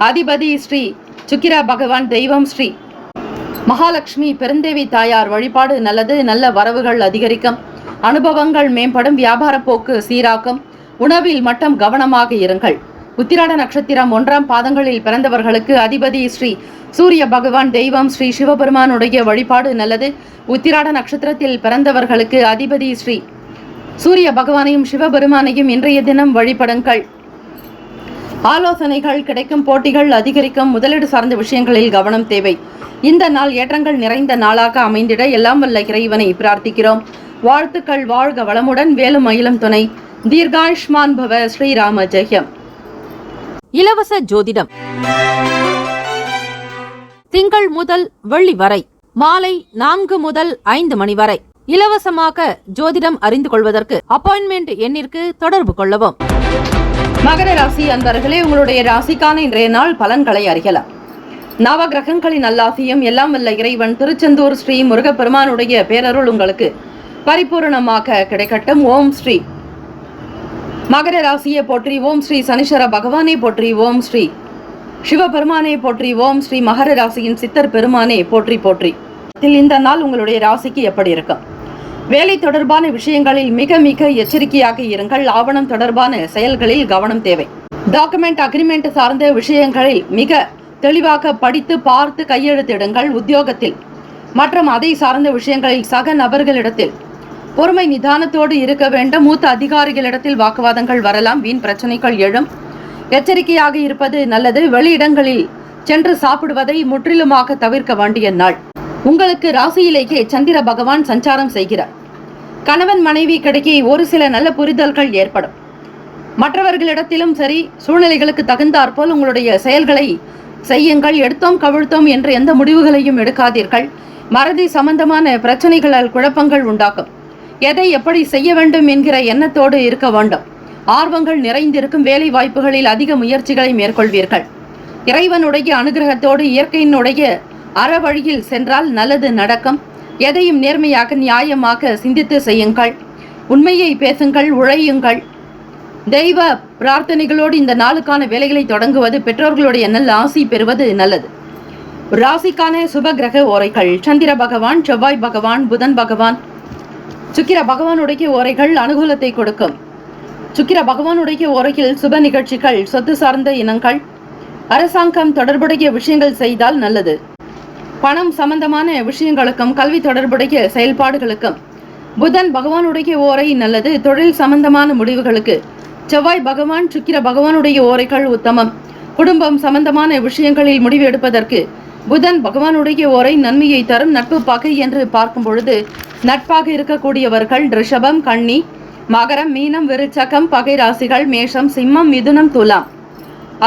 அதிபதி ஸ்ரீ சுக்கிர பகவான். தெய்வம் ஸ்ரீ மகாலட்சுமி. பெருந்தேவி தாயார் வழிபாடு நல்லது. நல்ல வரவுகள் அதிகரிக்கும். அனுபவங்கள் மேம்படும். வியாபார போக்கு சீராக்கும். உணவில் மட்டும் கவனமாக இருங்கள். உத்திராட நட்சத்திரம் 1ஆம் பாதங்களில் பிறந்தவர்களுக்கு அதிபதி ஸ்ரீ சூரிய பகவான். தெய்வம் ஸ்ரீ சிவபெருமானுடைய வழிபாடு நல்லது. உத்திராட நட்சத்திரத்தில் பிறந்தவர்களுக்கு அதிபதி ஸ்ரீ சூரிய பகவானையும் சிவபெருமானையும் இன்றைய தினம் வழிபடுங்கள். ஆலோசனைகள் கிடைக்கும். போட்டிகள் அதிகரிக்கும். முதலீடு சார்ந்த விஷயங்களில் கவனம் தேவை. இந்த நாள் ஏற்றங்கள் நிறைந்த நாளாக அமைந்திட எல்லாம் வல்ல இறைவனை பிரார்த்திக்கிறோம். வாழ்த்துக்கள். வாழ்க வளமுடன். வேலும் மயிலும் துணை. தீர்காயுஷ்மான் பவ. ஸ்ரீராம ஜெயம். இலவச ஜோதிடம் திங்கள் முதல் வெள்ளி வரை மாலை 4 முதல் 5 மணி வரை இலவசமாக ஜோதிடம் அறிந்து கொள்வதற்கு அப்பாயின்மெண்ட் எண்ணிற்கு தொடர்பு கொள்ளவும். மகர ராசி அன்பர்களே, உங்களுடைய ராசிக்கான இன்றைய நாள் பலன்களை அறியலாம். நவ கிரகங்களின் நல்லாசியும் எல்லாம் வல்ல இறைவன் திருச்செந்தூர் ஸ்ரீ முருகப்பெருமானுடைய பேரருள் உங்களுக்கு பரிபூரணமாக கிடைக்கட்டும். ஓம் ஸ்ரீ மகர ராசியை போற்றி. ஓம் ஸ்ரீ சனீஸ்வர பகவானை போற்றி. ஓம் ஸ்ரீ சிவபெருமானை போற்றி. ஓம் ஸ்ரீ மகர ராசியின் சித்தர் பெருமானை போற்றி போற்றி. இந்த நாள் உங்களுடைய ராசிக்கு எப்படி இருக்கும்? வேலை தொடர்பான விஷயங்களில் மிக மிக எச்சரிக்கையாக இருங்கள். ஆவணம் தொடர்பான செயல்களில் கவனம் தேவை. டாக்குமெண்ட், அக்ரிமெண்ட் சார்ந்த விஷயங்களில் மிக தெளிவாக படித்து பார்த்து கையெழுத்திடுங்கள். உத்தியோகத்தில் மற்றும் அதை சார்ந்த விஷயங்களில் சக நபர்களிடத்தில் பொறுமை நிதானத்தோடு இருக்க வேண்டும். மூத்த அதிகாரிகளிடத்தில் வாக்குவாதங்கள் வரலாம். வீண் பிரச்சனைகள் எழும். எச்சரிக்கையாக இருப்பது நல்லது. வெளியிடங்களில் சென்று சாப்பிடுவதை முற்றிலுமாக தவிர்க்க வேண்டிய நாள். உங்களுக்கு ராசியிலேயே சந்திர பகவான் சஞ்சாரம் செய்கிறார். கணவன் மனைவி கிடைக்கே ஒரு சில நல்ல புரிதல்கள் ஏற்படும். மற்றவர்களிடத்திலும் சரி, சூழ்நிலைகளுக்கு தகுந்தாற்போல் உங்களுடைய செயல்களை செய்யுங்கள். எடுத்தோம் கவிழ்த்தோம் என்று எந்த முடிவுகளையும் எடுக்காதீர்கள். மறதி சம்பந்தமான பிரச்சனைகளால் குழப்பங்கள் உண்டாக்கும். எதை எப்படி செய்ய வேண்டும் என்கிற எண்ணத்தோடு இருக்க வேண்டும். ஆர்வங்கள் நிறைந்திருக்கும். வேலை வாய்ப்புகளில் அதிக முயற்சிகளை மேற்கொள்வீர்கள். இறைவனுடைய அனுகிரகத்தோடு இயற்கையினுடைய அறவழியில் சென்றால் நல்லது நடக்கும். எதையும் நேர்மையாக நியாயமாக சிந்தித்து செய்யுங்கள். உண்மையை பேசுங்கள். உழையுங்கள். தெய்வ பிரார்த்தனைகளோடு இந்த நாளுக்கான வேலைகளை தொடங்குவது, பெற்றோர்களுடைய நல்ல ஆசி பெறுவது நல்லது. ராசிக்கான சுப கிரக ஓரைகள்: சந்திர பகவான், செவ்வாய் பகவான், புதன் பகவான். சுக்கிர பகவானுடைய ஓரைகள் அனுகூலத்தை கொடுக்கும். சுக்கிர பகவானுடைய ஓரையில் சுப நிகழ்ச்சிகள், சொத்து சார்ந்த இனங்கள், அரசாங்கம் தொடர்புடைய விஷயங்கள் செய்தால் நல்லது. பணம் சம்பந்தமான விஷயங்களுக்கும் கல்வி தொடர்புடைய செயல்பாடுகளுக்கும் புதன் பகவானுடைய ஓரை நல்லது. தொழில் சம்பந்தமான முடிவுகளுக்கு செவ்வாய் பகவான், சுக்கிர பகவானுடைய ஓரைகள் உத்தமம். குடும்பம் சம்பந்தமான விஷயங்களில் முடிவு எடுப்பதற்கு புதன் பகவானுடைய ஓரை நன்மையை தரும். நட்பு பகை என்று பார்க்கும் பொழுது நட்பாக இருக்கக்கூடியவர்கள் ரிஷபம், கன்னி, மகரம், மீனம், விருச்சகம். பகை ராசிகள் மேஷம், சிம்மம், மிதுனம், துலாம்.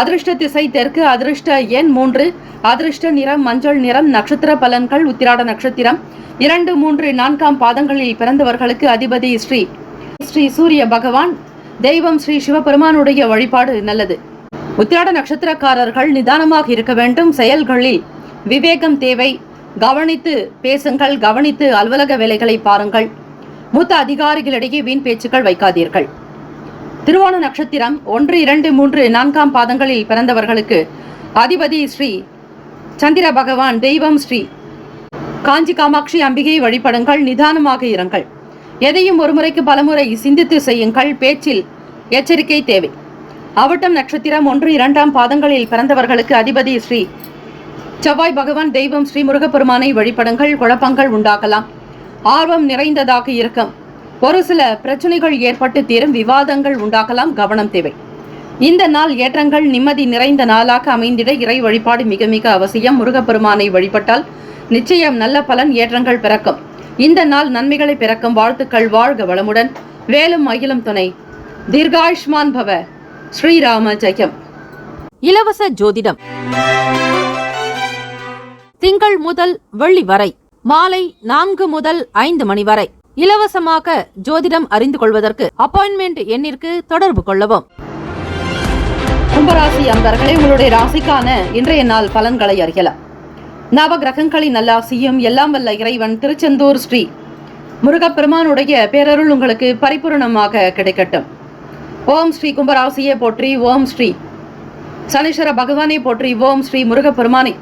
அதிர்ஷ்ட திசை தெற்கு. அதிர்ஷ்ட எண் 3. அதிர்ஷ்ட நிறம் மஞ்சள் நிறம். நட்சத்திர பலன்கள் உத்திராட நட்சத்திரம் 2, 3, 4 பாதங்களில் பிறந்தவர்களுக்கு அதிபதி ஸ்ரீ சூரிய பகவான். தெய்வம் ஸ்ரீ சிவபெருமானுடைய வழிபாடு நல்லது. உத்திராட நட்சத்திரக்காரர்கள் நிதானமாக இருக்க வேண்டும். செயல்களில் விவேகம் தேவை. கவனித்து பேசுங்கள். கவனித்து அலுவலக வேலைகளை பாருங்கள். மூத்த அதிகாரிகளிடையே வீண் பேச்சுக்கள் வைக்காதீர்கள். திருவோண நட்சத்திரம் 1, 2, 3, 4 பாதங்களில் பிறந்தவர்களுக்கு அதிபதி ஸ்ரீ சந்திர பகவான். தெய்வம் ஸ்ரீ காஞ்சி காமாட்சி அம்பிகையை வழிபடுங்கள். நிதானமாக இருங்கள். எதையும் ஒருமுறைக்கு பலமுறை சிந்தித்து செய்யுங்கள். பேச்சில் எச்சரிக்கை தேவை. அவிட்டம் நட்சத்திரம் 1, 2 பாதங்களில் பிறந்தவர்களுக்கு அதிபதி ஸ்ரீ செவ்வாய் பகவான். தெய்வம் ஸ்ரீ முருகப்பெருமானை வழிபடுங்கள். குழப்பங்கள் உண்டாகலாம். ஆர்வம் நிறைந்ததாக இருக்கும். ஒரு சில பிரச்சனைகள் ஏற்பட்டு தீரும். விவாதங்கள் உண்டாகலாம். கவனம் தேவை. இந்த நாள் ஏற்றங்கள் நிம்மதி நிறைந்த நாளாக அமைந்திட இறை வழிபாடு மிக மிக அவசியம். முருகப்பெருமானை வழிபட்டால் நிச்சயம் நல்ல பலன் ஏற்றங்கள் பிறக்கும். இந்த நாள் நன்மைகளை பிறக்கும். வாழ்த்துக்கள். வாழ்க வளமுடன். வேலும் மகிழும் துணை. தீர்காயுஷ்மான் பவ. ஸ்ரீராம ஜெயம். இலவச ஜோதிடம் திங்கள் முதல் வெள்ளி வரை மாலை 4 முதல் 5 மணி வரை இலவசமாக ஜோதிடம் அறிந்து கொள்வதற்கு அப்பாயின்மெண்ட் எண்ணிற்கு தொடர்பு கொள்ளவும். கும்பராசி அன்பர்களே, உங்களுடைய ராசிக்கான இன்றைய நாள் பலன்களை அறியலாம். நவ கிரகங்களின் நல்லாசியும் எல்லாம் வல்ல இறைவன் திருச்செந்தூர் ஸ்ரீ முருகப்பெருமானுடைய பேரருள் உங்களுக்கு பரிபூர்ணமாக கிடைக்கட்டும். ஓம் ஸ்ரீ கும்பராசியை போற்றி. ஓம் ஸ்ரீ சனீஸ்வர பகவானை போற்றி. ஓம் ஸ்ரீ முருகப்பெருமானை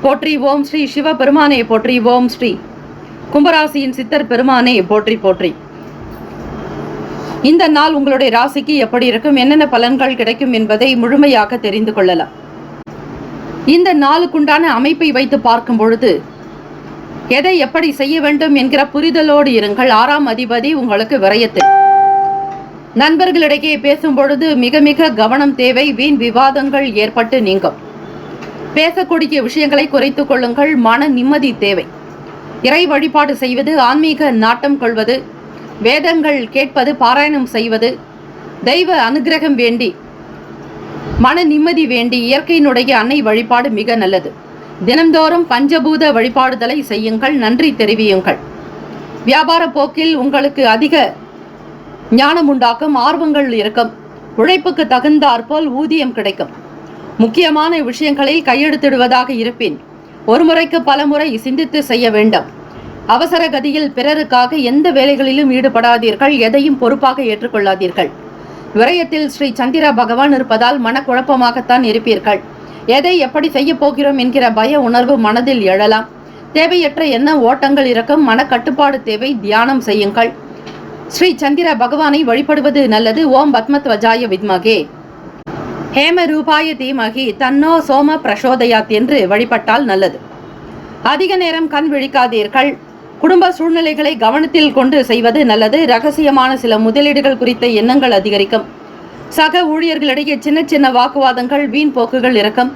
போற்றி. ஓம் ஸ்ரீ சிவபெருமானை போற்றி. ஓம் ஸ்ரீ கும்பராசியின் சித்தர் பெருமானை போற்றி போற்றி. இந்த நாள் உங்களுடைய ராசிக்கு எப்படி இருக்கும், என்னென்ன பலன்கள் கிடைக்கும் என்பதை முழுமையாக தெரிந்து கொள்ளலாம். இந்த நாளுக்குண்டான அமைப்பை வைத்து பார்க்கும் பொழுது எதை எப்படி செய்ய வேண்டும் என்கிற புரிதலோடு இருங்கள். 6ஆம் அதிபதி உங்களுக்கு விரயத்தில். நண்பர்களிடையே பேசும் பொழுது மிக மிக கவனம் தேவை. வீண் விவாதங்கள் ஏற்பட்டு நீங்கும். பேசக்கூடிய விஷயங்களை குறைத்துக் கொள்ளுங்கள். மன நிம்மதி தேவை. இறை வழிபாடு செய்வது, ஆன்மீக நாட்டம் கொள்வது, வேதங்கள் கேட்பது, பாராயணம் செய்வது, தெய்வ அனுகிரகம் வேண்டி, மன நிம்மதி வேண்டி இயற்கையினுடைய அன்னை வழிபாடு மிக நல்லது. தினந்தோறும் பஞ்சபூத வழிபாடுதலை செய்யுங்கள். நன்றி தெரிவியுங்கள். வியாபார போக்கில் உங்களுக்கு அதிக ஞானம் உண்டாக்கும். ஆர்வங்கள் இருக்கும். உழைப்புக்கு தகுந்தாற்போல் ஊதியம் கிடைக்கும். முக்கியமான விஷயங்களில் கையெழுத்திடுவதாக இருப்பின் ஒரு முறைக்கு பல முறை சிந்தித்து செய்ய வேண்டும். அவசர கதியில் பிறருக்காக எந்த வேலைகளிலும் ஈடுபடாதீர்கள். எதையும் பொறுப்பாக ஏற்றுக்கொள்ளாதீர்கள். விரயத்தில் ஸ்ரீ சந்திர பகவான் இருப்பதால் மனக்குழப்பமாகத்தான் இருப்பீர்கள். எதை எப்படி செய்ய போகிறோம் என்கிற பய உணர்வு மனதில் எழலாம். தேவையற்ற எண்ண ஓட்டங்கள் இருக்கும். மனக்கட்டுப்பாடு தேவை. தியானம் செய்யுங்கள். ஸ்ரீ சந்திர பகவானை வழிபடுவது நல்லது. ஓம் பத்மத்வஜாய வித்மகே ஹேம ரூபாய தீமகி தன்னோ சோம பிரசோதயாத் என்று வழிபட்டால் நல்லது. அதிக நேரம் கண் விழிக்காதீர்கள். குடும்ப சூழ்நிலைகளை கவனத்தில் கொண்டு செய்வது நல்லது. ரகசியமான சில முதலீடுகள் குறித்த எண்ணங்கள் அதிகரிக்கும். சக ஊழியர்களிடையே சின்ன சின்ன வாக்குவாதங்கள், வீண் போக்குகள் இருக்கும்.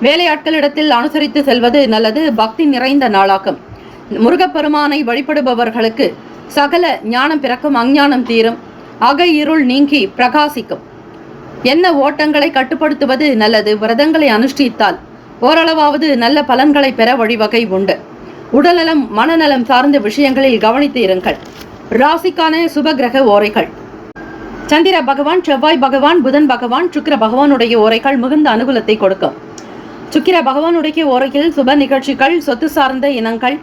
வேலையாட்களிடத்தில் அனுசரித்து செல்வது நல்லது. பக்தி நிறைந்த நாளாகும். முருகப்பெருமானை வழிபடுபவர்களுக்கு சகல ஞானம் பிறக்கும். அஞ்ஞானம் தீரும். அக இருள் நீங்கி பிரகாசிக்கும். என்ன ஓட்டங்களை கட்டுப்படுத்துவது நல்லது. விரதங்களை அனுஷ்டித்தால் ஓரளவாவது நல்ல பலன்களை பெற வழிவகை உண்டு. உடல்நலம், மனநலம் சார்ந்த விஷயங்களில் கவனித்து இருங்கள். ராசிக்கான சுப கிரக ஓரைகள். சந்திர பகவான், செவ்வாய் பகவான், புதன் பகவான், சுக்கிர பகவானுடைய ஓரைகள் மிகுந்த அனுகூலத்தை கொடுக்கும். சுக்கிர பகவானுடைய ஓரையில் சுப நிகழ்ச்சிகள், சொத்து சார்ந்த இனங்கள்,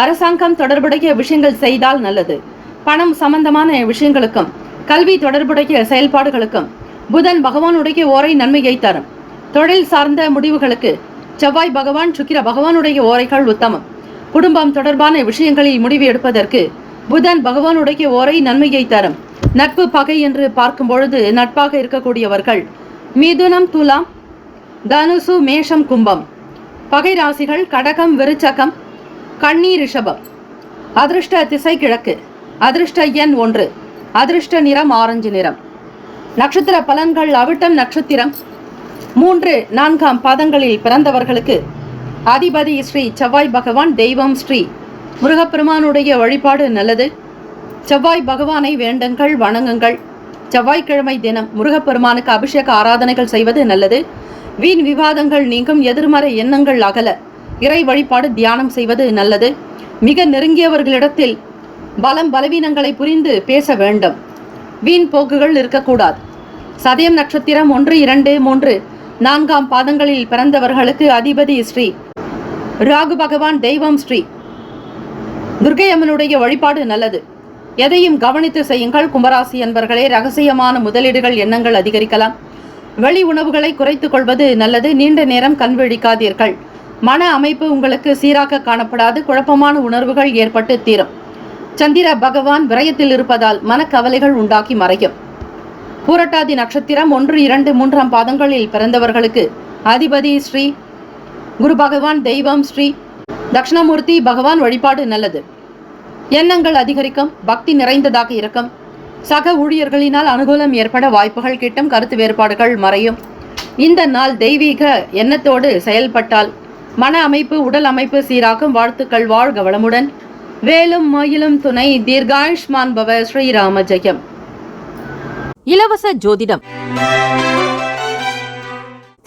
அரசாங்கம் தொடர்புடைய விஷயங்கள் செய்தால் நல்லது. பணம் சம்பந்தமான விஷயங்களுக்கும் கல்வி தொடர்புடைய செயல்பாடுகளுக்கும் புதன் பகவானுடைய ஓரை நன்மையை தரும். தொழில் சார்ந்த முடிவுகளுக்கு செவ்வாய் பகவான், சுக்கிர பகவானுடைய ஓரைகள் உத்தமம். குடும்பம் தொடர்பான விஷயங்களில் முடிவு எடுப்பதற்கு புதன் பகவானுடைய ஓரை நன்மையை தரும். நட்பு பகை என்று பார்க்கும் பொழுது நட்பாக இருக்கக்கூடியவர்கள் மிதுனம், துலாம், தனுசு, மேஷம், கும்பம். பகை ராசிகள் கடகம், விருச்சகம், கன்னி, ரிஷபம். அதிர்ஷ்ட திசை கிழக்கு. அதிர்ஷ்ட எண் 1. அதிர்ஷ்ட நிறம் ஆரஞ்சு நிறம். நட்சத்திர பலன்கள். அவிட்டம் நட்சத்திரம் 3, 4 பாதங்களில் பிறந்தவர்களுக்கு அதிபதி ஸ்ரீ செவ்வாய் பகவான், தெய்வம் ஸ்ரீ முருகப்பெருமானுடைய வழிபாடு நல்லது. செவ்வாய் பகவானை வேண்டுங்கள், வணங்குங்கள். செவ்வாய்க்கிழமை தினம் முருகப்பெருமானுக்கு அபிஷேக ஆராதனைகள் செய்வது நல்லது. வீண் விவாதங்கள் நீங்கும், எதிர்மறை எண்ணங்கள் அகல இறை வழிபாடு தியானம் செய்வது நல்லது. மிக நெருங்கியவர்களிடத்தில் பலவீனங்களை புரிந்து பேச வேண்டும். வீண் போக்குகள் இருக்கக்கூடாது. சதயம் நட்சத்திரம் 1, 2, 3, 4 பாதங்களில் பிறந்தவர்களுக்கு அதிபதி ஸ்ரீ ராகு பகவான், தெய்வம் ஸ்ரீ துர்க்கை அம்மனுடைய வழிபாடு நல்லது. எதையும் கவனித்து செய்யுங்கள். கும்பராசி அன்பர்களே, ரகசியமான முதலீடுகள் எண்ணங்கள் அதிகரிக்கலாம். வெளி உணவுகளை குறைத்துக் கொள்வது நல்லது. நீண்ட நேரம் கண் விழிக்காதீர்கள். மன அமைப்பு உங்களுக்கு சீராக காணப்படாது. குழப்பமான உணர்வுகள் ஏற்பட்டு தீரும். சந்திர பகவான் விரயத்தில் இருப்பதால் மனக்கவலைகள் உண்டாக்கி மறையும். பூரட்டாதி நட்சத்திரம் 1, 2, 3 பாதங்களில் பிறந்தவர்களுக்கு அதிபதி ஸ்ரீ குரு பகவான், தெய்வம் ஸ்ரீ தட்சிணாமூர்த்தி பகவான் வழிபாடு நல்லது. எண்ணங்கள் அதிகரிக்கும். பக்தி நிறைந்ததாக இருக்கும். சக ஊழியர்களினால் அனுகூலம் ஏற்பட வாய்ப்புகள் கிட்டும். கருத்து வேறுபாடுகள் மறையும். இந்த நாள் தெய்வீக எண்ணத்தோடு செயல்பட்டால் மன அமைப்பு, உடல் அமைப்பு சீராகும். வாழ்த்துக்கள். வாழ்க வளமுடன். வேலும் மயிலும் துணை. தீர்காயுஷ்மான் பவ. ஸ்ரீராம ஜெயம். இலவச ஜோதிடம்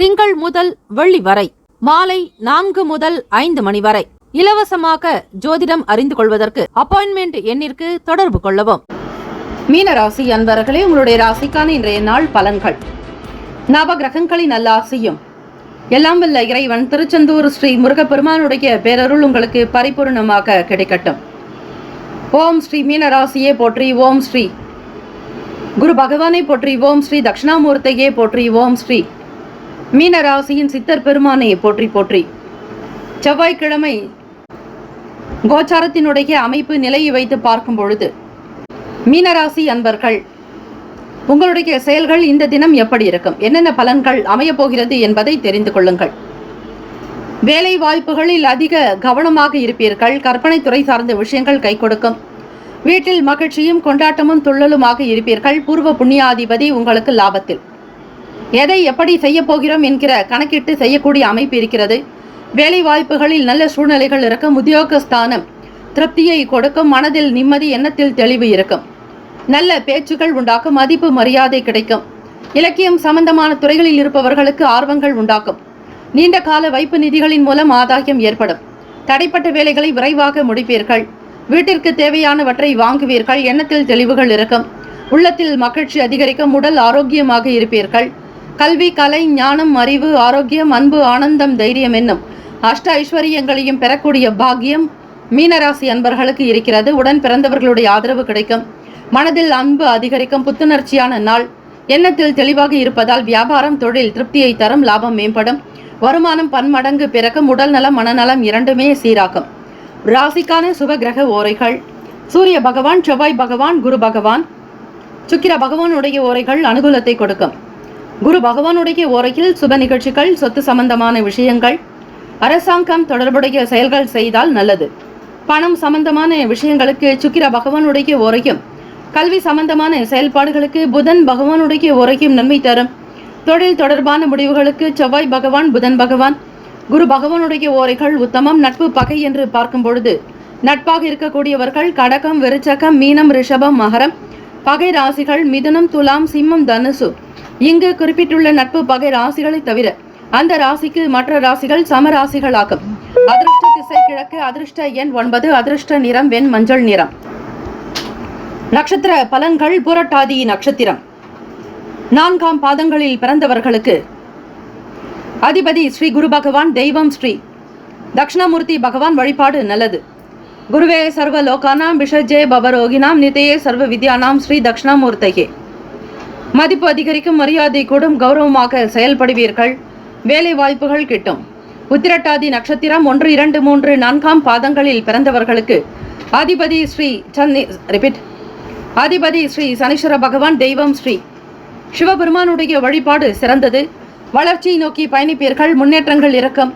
திங்கள் முதல் வெள்ளி வரை மாலை 4 முதல் 5 மணி வரை இலவசமாக ஜோதிடம் அறிந்து கொள்வதற்கு அப்பாயின்மெண்ட் எண்ணிற்கு தொடர்பு கொள்ளவும். மீனராசி அன்பர்களே, உங்களுடைய ராசிக்கான இன்றைய நாள் பலன்கள். நவகிரகங்களின் நல்லாசியும் எல்லாம் வல்ல இறைவன் திருச்செந்தூர் ஸ்ரீ முருகப்பெருமானுடைய பேரருள் உங்களுக்கு பரிபூர்ணமாக கிடைக்கட்டும். ஓம் ஸ்ரீ மீனராசியே போற்றி. ஓம் ஸ்ரீ குரு பகவானை போற்றி. ஓம் ஸ்ரீ தட்சிணாமூர்த்தியே போற்றி. ஓம் ஸ்ரீ மீனராசியின் சித்தர் பெருமானை போற்றி போற்றி. செவ்வாய்க்கிழமை கோச்சாரத்தினுடைய அமைப்பு நிலையை வைத்து பார்க்கும் பொழுது மீனராசி அன்பர்கள், உங்களுடைய செயல்கள் இந்த தினம் எப்படி இருக்கும், என்னென்ன பலன்கள் அமையப் போகிறது என்பதை தெரிந்து கொள்ளுங்கள். வேலை வாய்ப்புகளில் அதிக கவனமாக இருப்பீர்கள். கற்பனை துறை சார்ந்த விஷயங்கள் கை கொடுக்கும். வீட்டில் மகிழ்ச்சியும் கொண்டாட்டமும் துள்ளலுமாக இருப்பீர்கள். பூர்வ புண்ணியாதிபதி உங்களுக்கு லாபத்தில். எதை எப்படி செய்ய போகிறோம் என்கிற கணக்கிட்டு செய்யக்கூடிய அமைப்பு இருக்கிறது. வேலை வாய்ப்புகளில் நல்ல சூழ்நிலைகள் இருக்கும். உத்தியோகஸ்தானம் திருப்தியை கொடுக்கும். மனதில் நிம்மதி, எண்ணத்தில் தெளிவு இருக்கும். நல்ல பேச்சுக்கள் உண்டாக்கும். மதிப்பு மரியாதை கிடைக்கும். இலக்கியம் சம்பந்தமான துறைகளில் இருப்பவர்களுக்கு ஆர்வங்கள் உண்டாக்கும். நீண்ட கால வைப்பு நிதிகளின் மூலம் ஆதாயம் ஏற்படும். தடைப்பட்ட வேலைகளை விரைவாக முடிப்பீர்கள். வீட்டிற்கு தேவையானவற்றை வாங்குவீர்கள். எண்ணத்தில் தெளிவுகள் இருக்கும். உள்ளத்தில் மகிழ்ச்சி அதிகரிக்கும். உடல் ஆரோக்கியமாக இருப்பீர்கள். கல்வி, கலை, ஞானம், அறிவு, ஆரோக்கியம், அன்பு, ஆனந்தம், தைரியம் என்னும் அஷ்ட ஐஸ்வர்யங்களையும் பெறக்கூடிய பாக்கியம் மீனராசி அன்பர்களுக்கு இருக்கிறது. உடன் பிறந்தவர்களுடைய ஆதரவு கிடைக்கும். மனதில் அன்பு அதிகரிக்கும். புத்துணர்ச்சியான நாள். எண்ணத்தில் தெளிவாக இருப்பதால் வியாபாரம், தொழில் திருப்தியை தரும். லாபம் மேம்படும். வருமானம் பன்மடங்கு பிறக்கும். உடல் நலம், மனநலம் இரண்டுமே சீராகும். ராசிக்கான சுப கிரக ஓரைகள். சூரிய பகவான், செவ்வாய் பகவான், குரு பகவான், சுக்கிர பகவானுடைய ஓரைகள் அனுகூலத்தை கொடுக்கும். குரு பகவானுடைய ஓரையில் சுப நிகழ்ச்சிகள், சொத்து சம்பந்தமான விஷயங்கள், அரசாங்கம் தொடர்புடைய செயல்கள் செய்தால் நல்லது. பணம் சம்பந்தமான விஷயங்களுக்கு சுக்கிர பகவானுடைய ஓரையும், கல்வி சம்பந்தமான செயல்பாடுகளுக்கு புதன் பகவானுடைய ஓரையும் நன்மை தரும். தொழில் தொடர்பான முடிவுகளுக்கு செவ்வாய் பகவான், புதன் பகவான், குரு பகவானுடைய ஓரைகள் உத்தமம். நட்பு பகை என்று பார்க்கும் பொழுது நட்பாக இருக்கக்கூடியவர்கள் கடகம், விருச்சகம், மீனம், ரிஷபம், மகரம். பகை ராசிகள் மிதுனம், துலாம், சிம்மம், தனுசு. இங்கு குறிப்பிட்டுள்ள நட்பு பகை ராசிகளை தவிர அந்த ராசிக்கு மற்ற ராசிகள் சம ராசிகளாகும். அதிர்ஷ்ட திசை கிழக்கு. அதிர்ஷ்ட எண் 9. அதிர்ஷ்ட நிறம் வெண் மஞ்சள் நிறம். நட்சத்திர பலன்கள். பூரட்டாதி நட்சத்திரம் 4 பாதங்களில் பிறந்தவர்களுக்கு அதிபதி ஸ்ரீ குரு பகவான், தெய்வம் ஸ்ரீ தட்சிணாமூர்த்தி பகவான் வழிபாடு நல்லது. குருவே சர்வ லோகானாம் விஷஜே பவரோகினாம் நிதையே சர்வ வித்யானாம் ஸ்ரீ தட்சிணாமூர்த்தியே. மதிப்பு அதிகரிக்கும். மரியாதை கூடும். கௌரவமாக செயல்படுவீர்கள். வேலை வாய்ப்புகள் கிட்டும். உத்திரட்டாதி நட்சத்திரம் 1, 2, 3, 4 பாதங்களில் பிறந்தவர்களுக்கு அதிபதி ஸ்ரீ சனீஸ்வர பகவான், தெய்வம் ஸ்ரீ சிவபெருமானுடைய வழிபாடு சிறந்தது. வளர்ச்சியை நோக்கி பயணிப்பீர்கள். முன்னேற்றங்கள் இருக்கும்.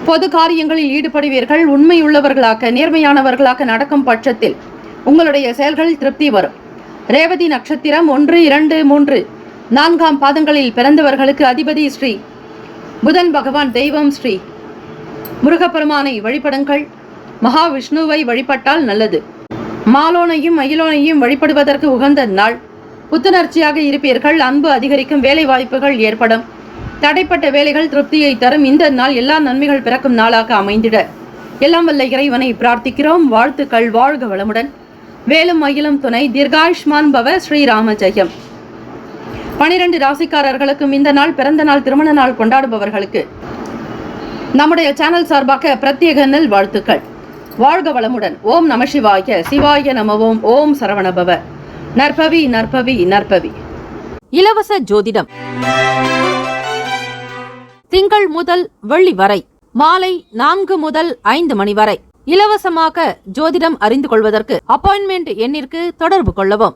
பொது காரியங்களில் ஈடுபடுவீர்கள். உண்மையுள்ளவர்களாக, நேர்மையானவர்களாக நடக்கும் பட்சத்தில் உங்களுடைய செயல்கள் திருப்தி வரும். ரேவதி நட்சத்திரம் 1, 2, 3, 4 பாதங்களில் பிறந்தவர்களுக்கு அதிபதி ஸ்ரீ புதன் பகவான், தெய்வம் ஸ்ரீ முருகப்பெருமானை வழிபடுங்கள். மகாவிஷ்ணுவை வழிபட்டால் நல்லது. மாலோனையும் மயிலோனையும் வழிபடுவதற்கு உகந்த நாள். புத்துணர்ச்சியாக இருப்பீர்கள். அன்பு அதிகரிக்கும். வேலை வாய்ப்புகள் ஏற்படும். தடைப்பட்ட வேலைகள் திருப்தியை தரும். இந்த நாள் எல்லா நன்மைகள் பிறக்கும் நாளாக அமைந்திட எல்லாம் வல்ல இறைவனை பிரார்த்திக்கிறோம். வாழ்த்துக்கள். வாழ்க வளமுடன். வேலும் மயிலும் துணை. தீர்காயுஷ்மான் பவ. ஸ்ரீராம ஜெயம். 12 ராசிக்காரர்களுக்கும் இந்த நாள் பிறந்த நாள் திருமண நாள் கொண்டாடுபவர்களுக்கு நம்முடைய சேனல் சார்பாக பிரத்யேக நல் வாழ்த்துக்கள். வாழ்க வளமுடன். ஓம் நம சிவாய. சிவாய நமவோம். ஓம் சரவணபவ. நற்பவி நற்பவி நற்பவி. இலவச ஜோதிடம் திங்கள் முதல் வெள்ளி வரை மாலை 4 முதல் 5 மணி வரை இலவசமாக ஜோதிடம் அறிந்து கொள்வதற்கு அப்பாயின்மெண்ட் எண்ணிற்கு தொடர்பு கொள்ளவும்.